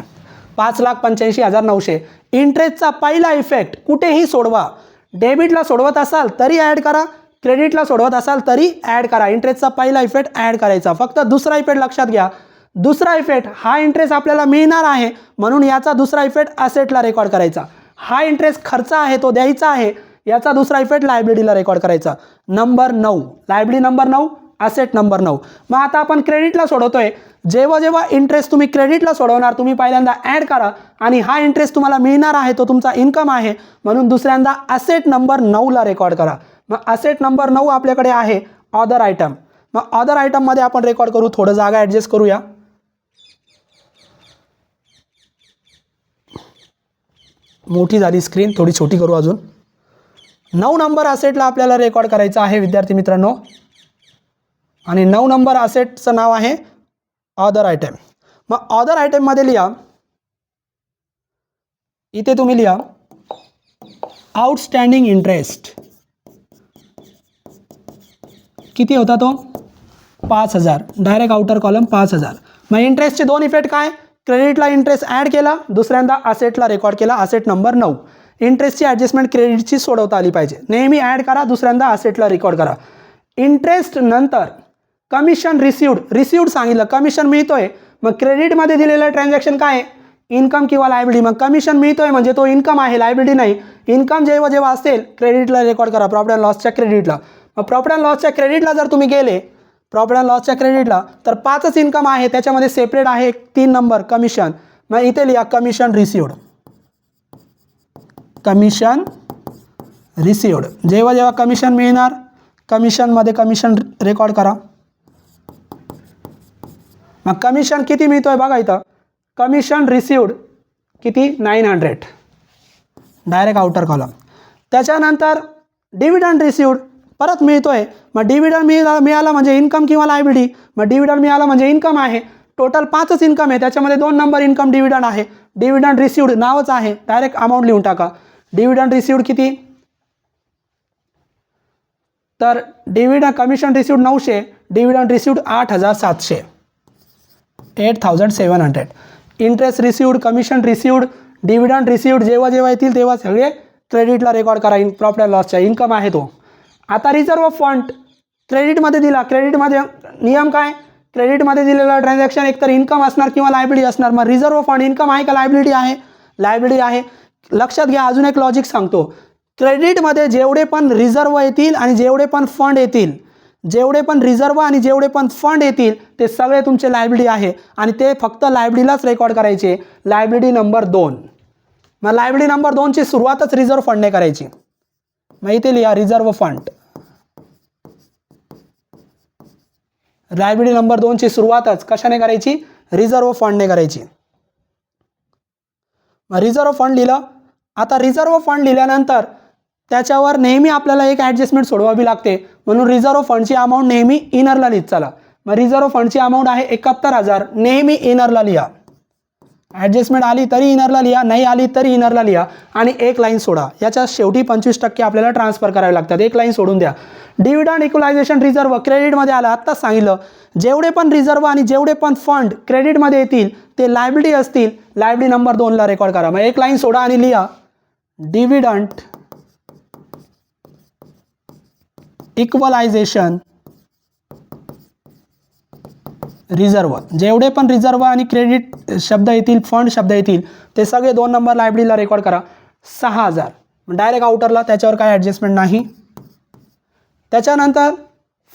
5,85,900. इंटरेस्टचा पहिला इफेक्ट कुठेही सोडवा. डेबिटला सोडवत असाल तरी ॲड करा, क्रेडिटला सोडवत असाल तरी ॲड करा. इंटरेस्टचा पहिला इफेक्ट ॲड करायचा. फक्त दुसरा इफेक्ट लक्षात घ्या. दुसरा इफेक्ट हा इंटरेस्ट आपल्याला मिळणार आहे, म्हणून याचा दुसरा इफेक्ट असेटला रेकॉर्ड करायचा. हा इंटरेस्ट खर्च आहे तो द्यायचा आहे, याचा दुसरा इफेक्ट लायबिलिटीला रेकॉर्ड करायचा. Number 9 liability number 9 asset number 9. मग आता आपण क्रेडिटला सोडवतोय. जेव्हा जेव्हा इंटरेस्ट तुम्ही क्रेडिटला सोडवणार तुम्ही पहिल्यांदा ॲड करा आणि हा इंटरेस्ट तुम्हाला मिळणार आहे तो तुमचा इन्कम आहे म्हणून दुसऱ्यांदा असेट नंबर 9ला रेकॉर्ड करा. मग असेट नंबर 9 आपल्याकडे आहे अदर आयटम. मग अदर आयटममध्ये आपण रेकॉर्ड करू. थोडं जागा ॲडजस्ट करूया. मोठी झाली स्क्रीन, थोडी छोटी करू अजून. 9 नंबर असेटला आपल्याला रेकॉर्ड करायचं आहे विद्यार्थी मित्रांनो आणि 9 नंबर असेटचं नाव आहे अदर आयटम. मग अदर आयटममध्ये लिहा, इथे तुम्ही लिहा आउटस्टँडिंग इंटरेस्ट. किती होता तो? 5000. Direct outer column 5000. मग इंटरेस्टचे दोन इफेक्ट काय? क्रेडिटला इंटरेस्ट ॲड केला, दुसऱ्यांदा असेटला रेकॉर्ड केला असेट नंबर 9. इंटरेस्टची ॲडजस्टमेंट क्रेडिटची सोडवता आली पाहिजे. नेहमी ॲड करा, दुसऱ्यांदा असेटला रेकॉर्ड करा. इंटरेस्ट नंतर कमिशन रिसिव्ड सांगितलं, कमिशन मिळतोय. मग क्रेडिटमध्ये दिलेलं ट्रान्झॅक्शन काय आहे? इन्कम किंवा लायबिलिटी. मग कमिशन मिळतोय म्हणजे तो इन्कम आहे, लायबिलिटी नाही. इन्कम जेव्हा जेव्हा असेल क्रेडिटला रेकॉर्ड करा, प्रॉफिट अँड लॉसच्या क्रेडिटला. मग प्रॉफिट अँड लॉसच्या क्रेडिटला जर तुम्ही गेले, प्रॉफिट अँड लॉसच्या क्रेडिटला तर 5च इन्कम आहे, त्याच्यामध्ये सेपरेट आहे 3 नंबर कमिशन. मग इथे लिहा कमिशन रिसिव्ड. कमिशन रिसिव्ड जेव्हा जेव्हा कमिशन मिळणार कमिशनमध्ये कमिशन रेकॉर्ड करा. मग कमिशन किती मिळतोय बघा इथं. कमिशन रिसिव्ड किती? 900. Direct outer column. त्याच्यानंतर डिव्हिडंड रिसिव्ड परत मिळतोय. मग डिव्हिडंड मिळाला म्हणजे इन्कम किंवा लायबिलिटी. मग डिव्हिडंड मिळाला म्हणजे इन्कम आहे. टोटल 5च इन्कम आहे, त्याच्यामध्ये 2 नंबर इन्कम डिव्हिडंड आहे. डिव्हिडंड रिसिव्ड नावच आहे, डायरेक्ट अमाऊंट लिहून टाका. डिव्हिडंड रिसिव्ड किती? तर dividend commission received 900, dividend received 8700. 8700. Interest received, commission received, dividend received जेव्हा जेव्हा येतील तेव्हा सगळे क्रेडिटला रेकॉर्ड करा. प्रॉफिट अँड लॉसचा इन्कम आहे तो. आता रिझर्व्ह फंड क्रेडिटमध्ये दिला. क्रेडिटमध्ये नियम काय? क्रेडिटमध्ये दिलेला ट्रान्झॅक्शन एकतर इन्कम असणार किंवा लायबिलिटी असणार. मग रिझर्व्ह फंड इन्कम आहे का लायबिलिटी आहे? लायबिलिटी आहे. लक्षात घ्या, अजून एक लॉजिक सांगतो. क्रेडिटमध्ये जेवढे पण रिझर्व्ह येतील आणि जेवढे पण फंड येतील, जेवढे पण रिझर्व्ह आणि जेवढे पण फंड येतील ते सगळे तुमचे लायबिलिटी आहे आणि ते फक्त लायबिलिटीलाच रेकॉर्ड करायचे. Liability number 2. मग लायबिलिटी नंबर 2ची सुरुवातच रिझर्व्ह फंडने करायची. मग इथे लिहा रिझर्व्ह फंड. लायबिलिटी नंबर 2ची सुरुवातच कशाने करायची? रिझर्व्ह फंडने करायची. मग रिझर्व्ह फंड लिहिलं. आता रिझर्व्ह फंड लिहिल्यानंतर त्याच्यावर नेहमी आपल्याला एक ॲडजस्टमेंट सोडवावी लागते, म्हणून रिझर्व्ह फंडची अमाऊंट नेहमी इनरला लिहित चला. मग रिझर्व्ह फंडची अमाऊंट आहे 71,000. नेहमी इनरला लिहा. ॲडजस्टमेंट आली तरी इनरला लिहा, नाही आली तरी इनरला लिहा आणि एक लाईन सोडा. याच्या शेवटी 25% आपल्याला ट्रान्सफर करावे लागतात. एक लाईन सोडून द्या. डिव्हिडंड इक्वलायझेशन रिझर्व्ह क्रेडिटमध्ये आलं. आत्ताच सांगितलं, जेवढे पण रिझर्व्ह आणि जेवढे पण फंड क्रेडिटमध्ये येतील ते लायबिलिटी असतील. लायबिलिटी नंबर 2ला रेकॉर्ड करा. मग एक लाईन सोडा आणि लिहा डिव्हिडंड इक्वलायझेशन रिझर्व्ह. जेवढे पण रिझर्व्ह आणि क्रेडिट शब्द येतील, फंड शब्द येतील ते सगळे 2 नंबर लायबिलिटीला रेकॉर्ड करा. 6000. डायरेक्ट आउटरला, त्याच्यावर काय ॲडजस्टमेंट नाही. त्याच्यानंतर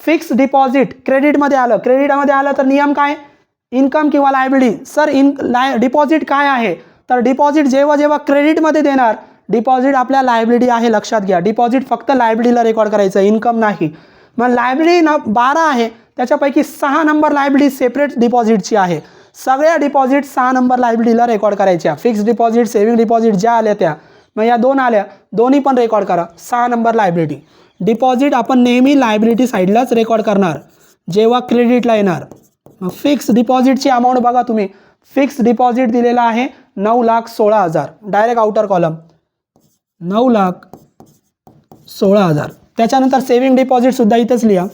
फिक्स डिपॉझिट क्रेडिटमध्ये आलं. क्रेडिटमध्ये आलं तर नियम काय? इन्कम किंवा लायबिलिटी. सर डिपॉझिट काय आहे? तर डिपॉझिट जेव्हा जेव्हा क्रेडिटमध्ये देणार डिपॉझिट आपल्या लायबिलिटी आहे. लक्षात घ्या, डिपॉझिट फक्त लायबिलिटीला रेकॉर्ड करायचं, इन्कम नाही. मग लायबिलिटी 12 आहे, त्याच्यापैकी 6 नंबर लायबिलिटी सेपरेट डिपॉझिटची आहे. सगळ्या डिपॉझिट 6 नंबर लायबिलिटीला रेकॉर्ड करायच्या. फिक्स डिपॉझिट, सेव्हिंग डिपॉझिट ज्या आल्या त्या. मग या 2 आल्या, दोन्ही पण रेकॉर्ड करा. 6 नंबर लायबिलिटी. डिपॉझिट आपण नेहमी लायबिलिटी साईडलाच रेकॉर्ड करणार जेव्हा क्रेडिटला येणार. मग फिक्स डिपॉझिटची अमाऊंट बघा तुम्ही. फिक्स डिपॉझिट दिलेला आहे 9,16,000. Direct outer column 9,16,000. त्याच्यानंतर सेव्हिंग डिपॉझिट सुद्धा इथंच लिहा.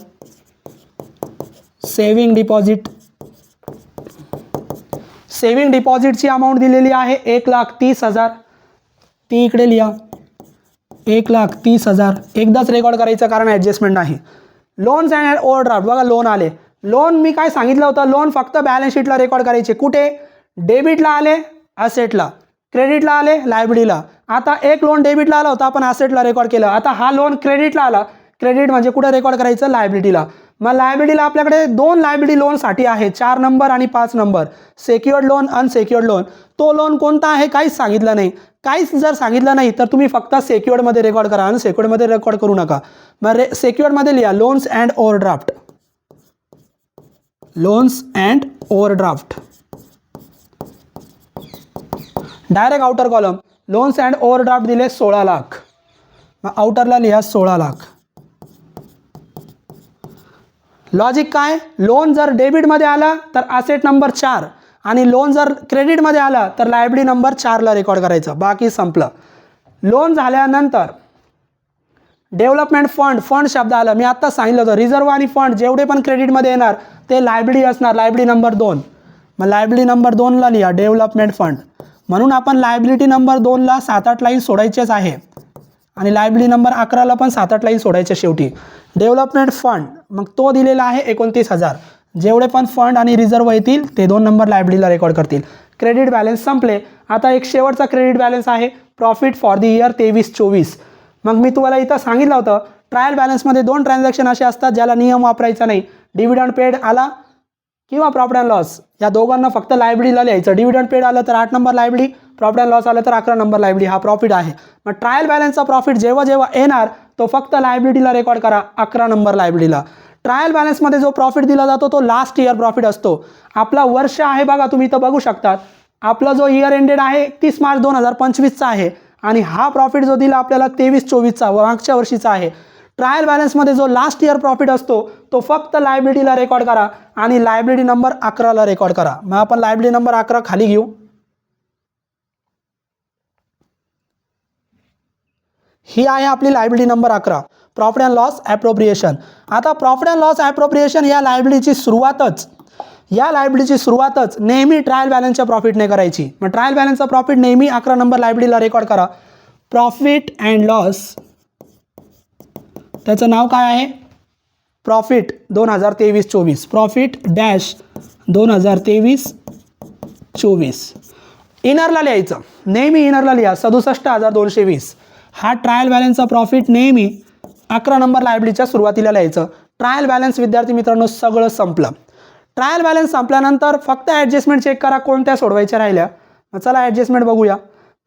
Saving deposit. सेव्हिंग डिपॉझिटची अमाऊंट दिलेली आहे 1,30,000. ती इकडे लिहा 1,30,000. एकदाच रेकॉर्ड करायचं कारण ॲडजस्टमेंट नाही. लोन्स अँड ओव्हरड्राफ्ट बघा, लोन आले. लोन मी काय सांगितलं होतं, लोन फक्त बॅलन्स शीटला रेकॉर्ड करायचे. कुठे? डेबिटला आले असेटला, क्रेडिटला आले लायबिलिटीला. आता एक लोन डेबिटला आला होता, आपण ॲसेटला रेकॉर्ड केलं. आता हा लोन क्रेडिटला आला. क्रेडिट म्हणजे कुठे रेकॉर्ड करायचं? लायबिलिटीला. मग लायबिलिटीला आपल्याकडे दोन लायबिलिटी लोनसाठी आहे, 4 नंबर आणि 5 number. Secured loan, unsecured loan. तो लोन कोणता आहे काहीच सांगितलं नाही. काहीच जर सांगितलं नाही तर तुम्ही फक्त सेक्युअर्डमध्ये रेकॉर्ड करा, अनसेक्युअर्डमध्ये रेकॉर्ड करू नका. मग सेक्युअर्डमध्ये लिहा loans and overdraft. Loans and overdraft. Direct outer column loans and overdraft दिले 16 लाख. मग आउटरला लिहा 16 लाख. लॉजिक काय? लोन जर डेबिटमध्ये आला तर ॲसेट नंबर 4 आणि लोन जर क्रेडिटमध्ये आला तर लायबिलिटी नंबर 4ला रेकॉर्ड करायचं. बाकी संपलं. लोन झाल्यानंतर डेव्हलपमेंट फंड, फंड शब्द आला. मी आत्ता सांगितलं होतं रिझर्व्ह आणि फंड जेवढे पण क्रेडिटमध्ये येणार ते लायबिलिटी असणार. Liability number 2. मग लायबिलिटी नंबर 2ला लिहा डेव्हलपमेंट फंड. म्हणून आपण लायबिलिटी नंबर 2ला 7-8 लाईन सोडायचेच आहे आणि लायबिलिटी नंबर 11ला पण 7-8 लाईन सोडायचे शेवटी. डेव्हलपमेंट फंड मग तो दिलेला आहे 29,000. जेवढे पण फंड आणि रिझर्व्ह येतील ते 2 नंबर लायबिलिटीला रेकॉर्ड करतील. क्रेडिट बॅलन्स संपले. आता एक शेवटचा क्रेडिट बॅलन्स आहे प्रॉफिट फॉर द इयर 23-24. मग मी तुम्हाला इथं सांगितलं होतं ट्रायल बॅलन्समध्ये 2 ट्रान्झॅक्शन असे असतात ज्याला नियम वापरायचा नाही. डिव्हिडंड पेड आला किंवा प्रॉफिट अँड लॉस, या दोघांना फक्त लायबिलिटीला लिहायचं. डिव्हिडंड पेड आलं तर 8 number liability, profit and loss आलं तर 11 नंबर लायबिलिटी. हा प्रॉफिट आहे. मग ट्रायल बॅलन्सचा प्रॉफिट जेव्हा जेव्हा येणार तो फक्त लायबिलिटीला रेकॉर्ड करा, 11 नंबर लायबिलिटीला. ट्रायल बॅलन्समध्ये जो प्रॉफिट दिला जातो तो लास्ट इयर प्रॉफिट असतो. आपला वर्ष आहे बघा, तुम्ही इथं बघू शकतात. आपला जो इयर एंडेड आहे 30 मार्च 2025चा आहे आणि हा प्रॉफिट जो दिला आपल्याला 23-24चा मागच्या वर्षीचा आहे. ट्रायल बॅलन्समध्ये जो लास्ट इयर प्रॉफिट असतो तो फक्त लायबिलिटीला रेकॉर्ड करा आणि लायबिलिटी नंबर 11ला रेकॉर्ड करा. मग आपण लायबिलिटी नंबर 11 खाली घेऊ. ही आहे आपली liability number 11 profit and loss appropriation. आता प्रॉफिट अँड लॉस ॲप्रोप्रिएशन या लायबिलिटीची सुरुवातच नेहमी ट्रायल बॅलन्सच्या प्रॉफिटने करायची. मग ट्रायल बॅलन्सचा प्रॉफिट नेहमी 11 नंबर लायबिलिटीला रेकॉर्ड करा. प्रॉफिट अँड लॉस त्याचं नाव काय आहे? प्रॉफिट 2023-24. Profit dash 2023-24. इनरला लिहायचं, नेहमी इनरला लिहा 67,220. हा ट्रायल बॅलन्सचा प्रॉफिट नेहमी 11 नंबर लायबिलिटीच्या सुरुवातीला लिहायचं. ट्रायल बॅलन्स विद्यार्थी मित्रांनो सगळं संपलं. ट्रायल बॅलन्स संपल्यानंतर फक्त ॲडजस्टमेंट चेक करा कोणत्या सोडवायच्या राहिल्या. मग चला ॲडजस्टमेंट बघूया.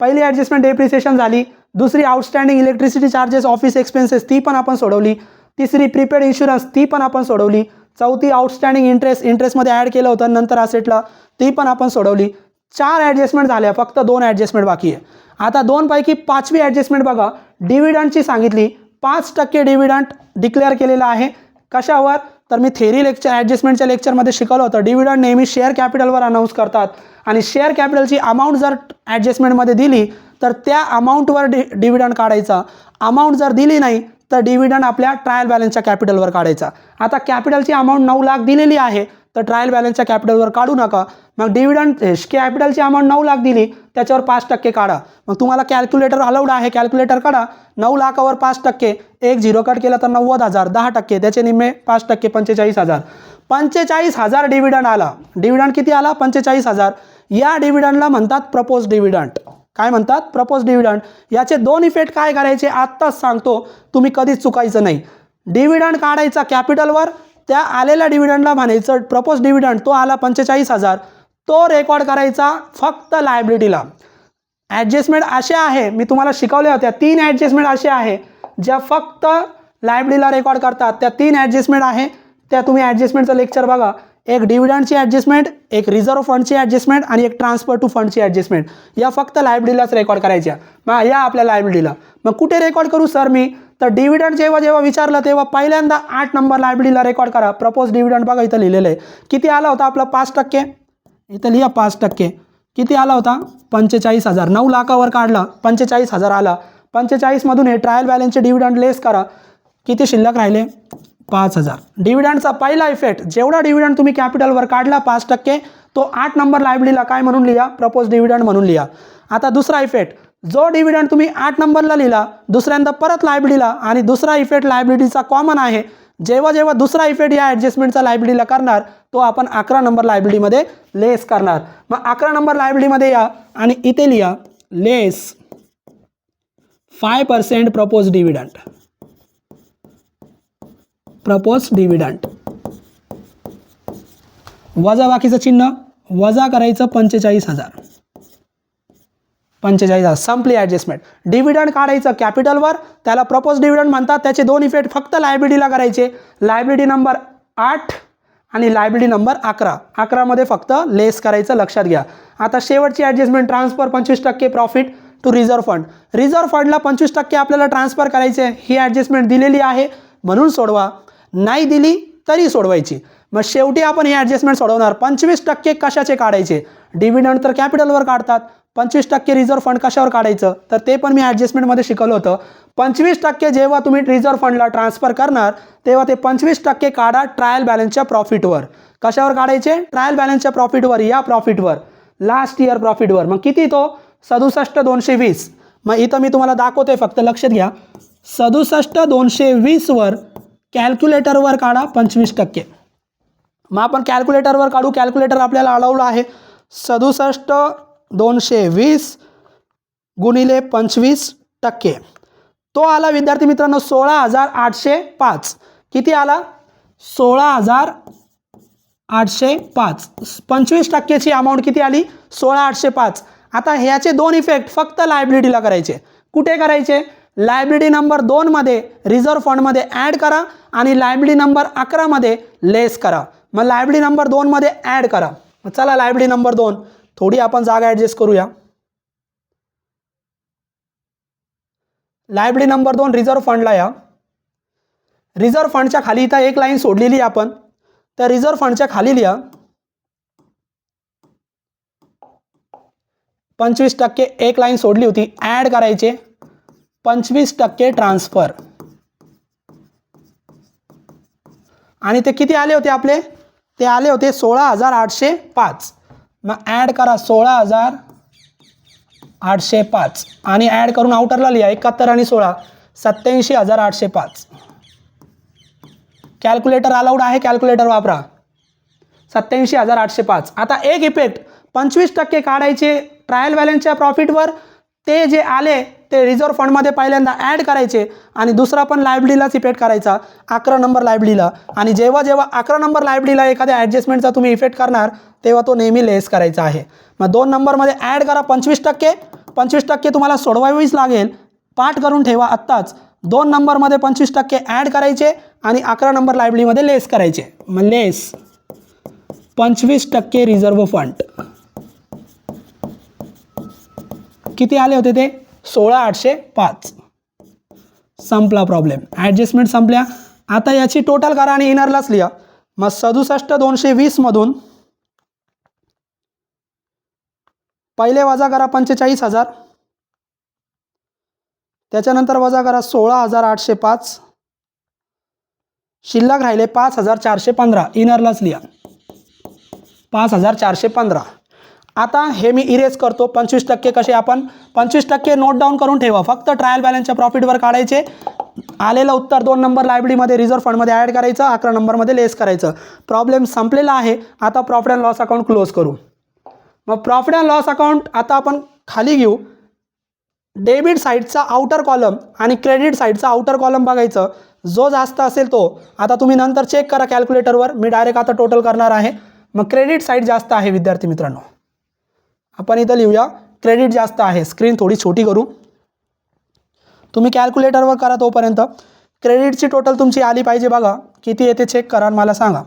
पहिली ॲडजस्टमेंट डेप्रिसिएशन झाली. दुसरी outstanding electricity charges office expenses ती पण आपण सोडवली. तिसरी प्रीपेड इन्शुरन्स ती पण आपण सोडवली. चौथी आउटस्टँडिंग इंटरेस्टमध्ये ॲड केलं होतं नंतर असेटला, ती पण आपण सोडवली. 4 ॲडजस्टमेंट झाल्या, फक्त 2 ॲडजस्टमेंट बाकी आहे. आता 2 पैकी 5वी ॲडजस्टमेंट बघा. डिव्हिडंडची सांगितली. 5% डिव्हिडंड डिक्लेअर केलेला आहे. कशावर? तर मी थेरी लेक्चर ॲडजस्टमेंटच्या लेक्चरमध्ये शिकवलं होतं. डिव्हिडंड नेहमी शेअर कॅपिटलवर अनाऊन्स करतात आणि शेअर कॅपिटलची अमाऊंट जर ॲडजस्टमेंटमध्ये दिली तर त्या अमाऊंटवर डिव्हिडंड काढायचा. अमाऊंट जर दिली नाही तर डिव्हिडंड आपल्या ट्रायल बॅलन्सच्या कॅपिटलवर काढायचा. आता कॅपिटलची अमाऊंट 9 लाख दिलेली आहे तर ट्रायल बॅलन्सच्या कॅपिटलवर काढू नका. मग डिव्हिडंड कॅपिटलची अमाऊंट 9 लाख दिली त्याच्यावर 5% काढा. मग तुम्हाला कॅल्क्युलेटर अलाउड आहे, कॅल्क्युलेटर काढा. 9 लाखावर 5%, 1 0 कट केला तर 90,000, 10% त्याचे निम्मे 5% 45,000. 45,000 डिव्हिडंड आला. डिव्हिडंड किती आला? 45,000. या डिव्हिडंडला म्हणतात प्रपोज डिव्हिडंड. काय म्हणतात? Propose dividend. याचे 2 इफेक्ट काय करायचे आत्ताच सांगतो, तुम्ही कधीच चुकायचं नाही. डिव्हिडंड काढायचा कॅपिटलवर, त्या आलेल्या डिव्हिडंडला म्हणायचं प्रपोज डिव्हिडंड, तो आला 45,000, तो रेकॉर्ड करायचा फक्त लायबिलिटीला. ॲडजस्टमेंट असे आहे, मी तुम्हाला शिकवल्या होत्या 3 ॲडजस्टमेंट असे आहे ज्या फक्त लायबिलिटीला रेकॉर्ड करतात. त्या 3 ॲडजस्टमेंट आहे, त्या तुम्ही ॲडजस्टमेंटचं लेक्चर बघा. एक डिव्हिडंडची ॲडजस्टमेंट, एक रिझर्व्ह फंडची ॲडजस्टमेंट आणि एक ट्रान्सफर टू फंडची ॲडजस्टमेंट. या फक्त लायबिलिटीलाच रेकॉर्ड करायच्या. मग या आपल्या लायबिलिटीला. मग कुठे रेकॉर्ड करू सर मी? तर डिव्हिडंड जेव्हा विचारलं तेव्हा पहिल्यांदा 8 नंबर लायबिलिटीला रेकॉर्ड करा. प्रपोज डिव्हिडंड बघा इथं लिहिलेलं आहे. किती आला होता आपला? 5%. इथं लिहा 5%. किती आला होता? 45,000. 9 लाखावर काढला 45,000 आला. 45मधून हे ट्रायल बॅलन्सचे डिव्हिडंड लेस करा. किती शिल्लक राहिले? 5,000. डिव्हिडंडचा पहिला इफेक्ट, जेवढा डिव्हिडंड तुम्ही कॅपिटलवर काढला 5%, तो 8 नंबर लायबिलिटीला काय म्हणून लिहा? प्रपोज डिव्हिडंड म्हणून लिहा. आता दुसरा इफेक्ट, जो डिव्हिडंड तुम्ही 8 नंबरला लिहिला दुसऱ्यांदा परत लायबिलिटीला, आणि दुसरा इफेक्ट लायबिलिटीचा कॉमन आहे. जेव्हा दुसरा इफेक्ट या ॲडजस्टमेंटचा लायबिलिटीला करणार तो आपण 11 नंबर लायबिलिटीमध्ये लेस करणार. मग 11 नंबर लायबिलिटीमध्ये या आणि इथे लिहा लेस 5% प्रपोज डिव्हिडंड. वजा बाकीचं चिन्ह, वजा करायचं 45,000. 45,000 संपली ॲडजस्टमेंट. डिव्हिडंड काढायचं कॅपिटलवर, त्याला प्रपोज डिव्हिडंड म्हणतात. त्याचे दोन इफेक्ट फक्त लायबिलिटीला करायचे. लायबिलिटी नंबर 8 आणि लायबिलिटी नंबर 11. 11 मध्ये फक्त लेस करायचं, लक्षात घ्या. आता शेवटची adjustment transfer 25% profit to reserve fund. Reserve फंडला 25% आपल्याला ट्रान्सफर करायचे. ही ॲडजस्टमेंट दिलेली आहे म्हणून सोडवा, नाही दिली तरी सोडवायची. मग शेवटी आपण ही ॲडजस्टमेंट सोडवणार. 25% कशाचे काढायचे? डिव्हिडंड तर कॅपिटलवर काढतात. 25% रिझर्व्ह फंड कशावर काढायचं? तर ते पण मी ॲडजस्टमेंटमध्ये शिकवलं होतं. 25% जेव्हा तुम्ही रिझर्व्ह फंडला ट्रान्सफर करणार तेव्हा ते 25% काढा ट्रायल बॅलन्सच्या प्रॉफिटवर. कशावर काढायचे? ट्रायल बॅलन्सच्या प्रॉफिटवर, या प्रॉफिटवर, लास्ट इयर प्रॉफिटवर. मग किती तो? 67,220. मग इथं मी तुम्हाला दाखवतोय, फक्त लक्षात घ्या. 67,220 वर कॅल्क्युलेटरवर काढा 25%. मग आपण कॅल्क्युलेटरवर काढू. कॅल्क्युलेटर आपल्याला अलाउड आहे. 67,220 गुणिले 25%. तो आला विद्यार्थी मित्रांनो 16,805. किती आला? 16,805. 25%ची अमाऊंट किती आली? 16,805. आता ह्याचे दोन इफेक्ट फक्त लायबिलिटीला करायचे. कुठे करायचे? लायबिलिटी नंबर 2 मध्ये रिझर्व्ह फंडमध्ये ॲड करा आणि लायबिलिटी नंबर 11 मध्ये लेस करा. मग लायबिलिटी नंबर 2 मध्ये ॲड करा. मग चला लायबिलिटी नंबर 2 थोडी आपण जागा ॲडजस्ट करूया. लायबिलिटी नंबर 2 रिझर्व्ह फंडला या. रिझर्व्ह फंडच्या खाली इथं एक लाईन सोडलेली आपण. त्या रिझर्व्ह फंडच्या खाली लिहा 25%. एक लाईन सोडली होती, ॲड करायचे 25% ट्रान्सफर. आणि ते किती आले होते आपले? ते आले होते 16,805. मग ॲड करा 16,805 आणि ॲड करून आउटरला लिहा 71 आणि 16 87,805. कॅल्क्युलेटर अलाउड आहे, कॅल्क्युलेटर वापरा. 87,805. आता एक इफेक्ट 25% काढायचे ट्रायल बॅलन्सच्या प्रॉफिटवर. ते जे आले ते रिझर्व्ह फंडमध्ये पहिल्यांदा ॲड करायचे आणि दुसरा पण लायबिलिटीलाच इफेक्ट करायचा 11 नंबर लायबिलिटीला. आणि जेव्हा 11 नंबर लायबिलिटीला एखाद्या ॲडजस्टमेंटचा तुम्ही इफेक्ट करणार तेव्हा तो नेहमी लेस करायचा आहे. मग 2 नंबरमध्ये ॲड करा 25%. 25% तुम्हाला सोडवावीच लागेल, पाठ करून ठेवा आत्ताच. 2 नंबरमध्ये 25% ॲड करायचे आणि 11 नंबर लायबिलिटीमध्ये लेस करायचे. मग लेस 25% रिझर्व्ह फंड. किती आले होते ते? 16,805. संपला प्रॉब्लेम. ॲडजस्टमेंट संपल्या. आता याची टोटल करा आणि इनरलाच लिहा. मग 67,220 मधून पहिले वजा करा 45,000. त्याच्यानंतर वजा करा 16,805. शिल्लक राहिले 5,415. इनरलाच लिहा 5,415. आता हे मी इरेज करतो. 25% कसे? आपण 25% नोट डाऊन करून ठेवा. फक्त ट्रायल बॅलन्सच्या प्रॉफिटवर काढायचे. आलेलं उत्तर 2 नंबर लायबिलिटीमध्ये रिझर्व्ह फंडमध्ये ॲड करायचं, 11 नंबरमध्ये लेस करायचं. प्रॉब्लेम संपलेला आहे. आता profit and loss account close करू. मग प्रॉफिट अँड लॉस अकाउंट आता आपण खाली घेऊ. डेबिट साईडचा आउटर कॉलम आणि क्रेडिट साईडचा आउटर कॉलम बघायचं. जो जास्त असेल तो. आता तुम्ही नंतर चेक करा कॅल्क्युलेटरवर. मी डायरेक्ट आता टोटल करणार आहे. मग क्रेडिट साईड जास्त आहे विद्यार्थी मित्रांनो. आपण इथं लिहूया क्रेडिट जास्त आहे. स्क्रीन थोडी छोटी करू. तुम्ही कॅल्क्युलेटरवर करा तोपर्यंत. क्रेडिटची टोटल तुमची आली पाहिजे बघा. किती येते चेक करा आणि मला सांगा.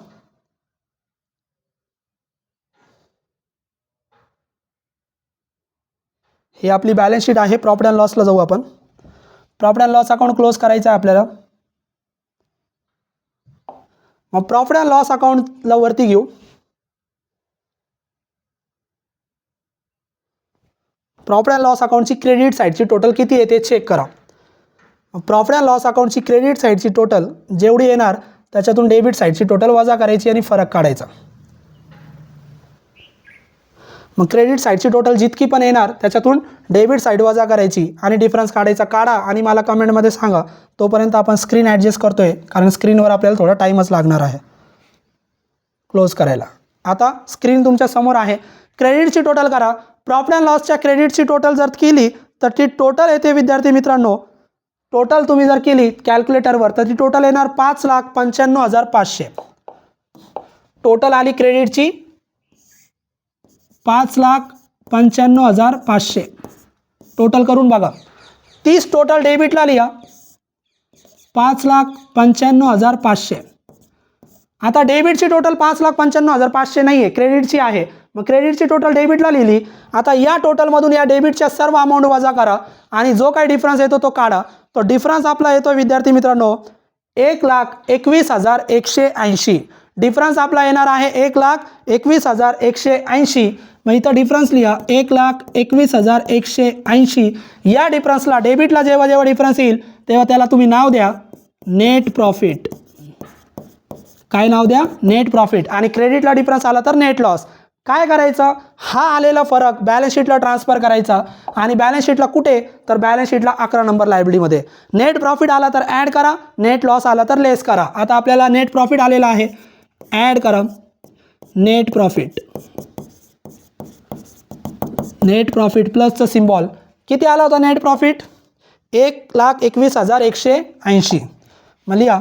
ही आपली बॅलन्स शीट आहे. प्रॉफिट अँड लॉसला जाऊ आपण. Profit and loss account close करायचं आहे आपल्याला. मग प्रॉफिट अँड लॉस अकाउंटला वरती घेऊ. प्रॉफिट अँड लॉस अकाउंटची क्रेडिट साईडची टोटल किती येते चेक करा. प्रॉफिट अँड लॉस अकाउंटची क्रेडिट साईडची टोटल जेवढी येणार त्याच्यातून डेबिट साईडची टोटल वजा करायची आणि फरक काढायचा. मग क्रेडिट साईडची टोटल जितकी पण येणार त्याच्यातून डेबिट साईड वजा करायची आणि डिफरन्स काढायचा. काढा आणि मला कमेंटमध्ये सांगा. तोपर्यंत आपण स्क्रीन ॲडजस्ट करतोय कारण स्क्रीनवर आपल्याला थोडा टाईमच लागणार आहे क्लोज करायला. आता स्क्रीन तुमच्या समोर आहे. क्रेडिटची टोटल करा. प्रॉफिट अँड लॉसच्या क्रेडिटची टोटल जर केली तर ती टोटल येते विद्यार्थी मित्रांनो, टोटल तुम्ही जर केली कॅल्क्युलेटरवर तर ती टोटल येणार 5,95,500. टोटल आली क्रेडिटची 5,95,500. टोटल करून बघा. 30 टोटल डेबिटला लिहा 5,95,500. आता डेबिटची टोटल 5,95,500 नाही आहे, क्रेडिटची आहे. मग क्रेडिटची टोटल डेबिटला लिहिली. आता या टोटलमधून या डेबिटच्या सर्व अमाऊंट वजा करा आणि जो काही डिफरन्स येतो तो काढा. तो डिफरन्स आपला येतो विद्यार्थी मित्रांनो 1,21,180. डिफरन्स आपला येणार आहे 1,21,180. मग इथं डिफरन्स लिहा 1,21,180. या डिफरन्सला डेबिटला जेव्हा जेव्हा डिफरन्स येईल तेव्हा त्याला तुम्ही नाव द्या नेट प्रॉफिट. काय नाव द्या? Net profit. आणि क्रेडिटला डिफरन्स आला तर नेट लॉस. काय करायचं? हा आलेला फरक बॅलन्स शीटला ट्रान्सफर करायचा आणि बॅलन्स शीटला कुठे? तर बॅलन्स शीटला 11 नंबर लायबिलिटीमध्ये. नेट प्रॉफिट आला तर ॲड करा, नेट लॉस आला तर लेस करा. आता आपल्याला नेट प्रॉफिट आलेला आहे, ॲड करा नेट प्रॉफिट. नेट प्रॉफिट प्लसचं सिम्बॉल किती आला होता नेट प्रॉफिट? 1,21,180. मग लिहा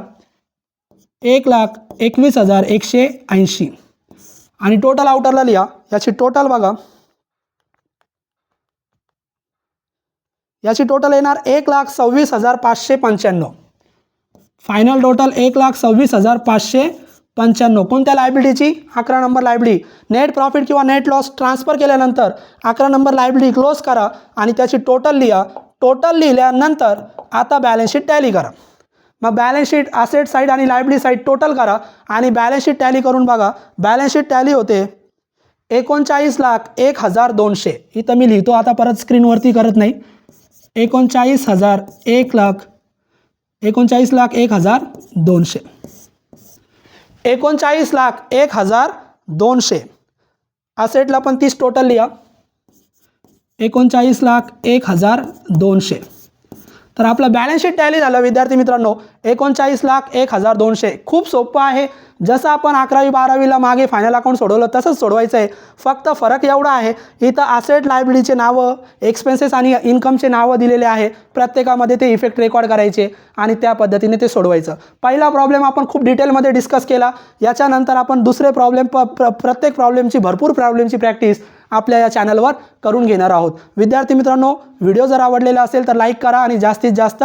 1,21,180 आणि टोटल आउटरला लिहा. याची टोटल बघा, याची टोटल येणार 1,26,595. Final total 1,26,595. कोणत्या लायबिलिटीची? 11 नंबर लायबिलिटी. नेट प्रॉफिट किंवा नेट लॉस ट्रान्सफर केल्यानंतर 11 नंबर लायबिलिटी क्लोज करा आणि त्याची टोटल लिहा. टोटल लिहिल्यानंतर आता बॅलन्स शीट टॅली करा. मग बॅलन्स शीट असेट साईड आणि लायबिलिटी साईड टोटल करा आणि बॅलन्स शीट टॅली करून बघा. बॅलन्स शीट टॅली होते 39,01,200. इथं मी लिहितो, आता परत स्क्रीनवरती करत नाही. 39,01,200. 39,01,200. असेटला पण 30 टोटल लिहा 39,01,200. तर आपला बॅलन्स शीट टॅली झालं विद्यार्थी मित्रांनो 39,01,200. खूप सोपं आहे. जसं आपण 11वी 12वीला मागे फायनल अकाउंट सोडवलं तसंच सोडवायचं आहे. फक्त फरक एवढा आहे, इथं असेट लायबिलिटीचे नावं, एक्सपेन्सेस आणि इन्कमचे नावं दिलेले आहे. प्रत्येकामध्ये ते इफेक्ट रेकॉर्ड करायचे आणि त्या पद्धतीने ते सोडवायचं. पहिला प्रॉब्लेम आपण खूप डिटेलमध्ये डिस्कस केला. याच्यानंतर आपण दुसरे प्रॉब्लेम प्रत्येक प्रॉब्लेमची भरपूर प्रॉब्लेमची प्रॅक्टिस आपल्या या चॅनलवर करून घेणार आहोत. विद्यार्थी मित्रांनो, व्हिडिओ जर आवडलेला असेल तर लाईक करा आणि जास्तीत जास्त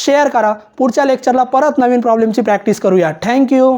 शेअर करा. पुढच्या लेक्चरला परत नवीन प्रॉब्लेमची प्रॅक्टिस करूया. थँक्यू.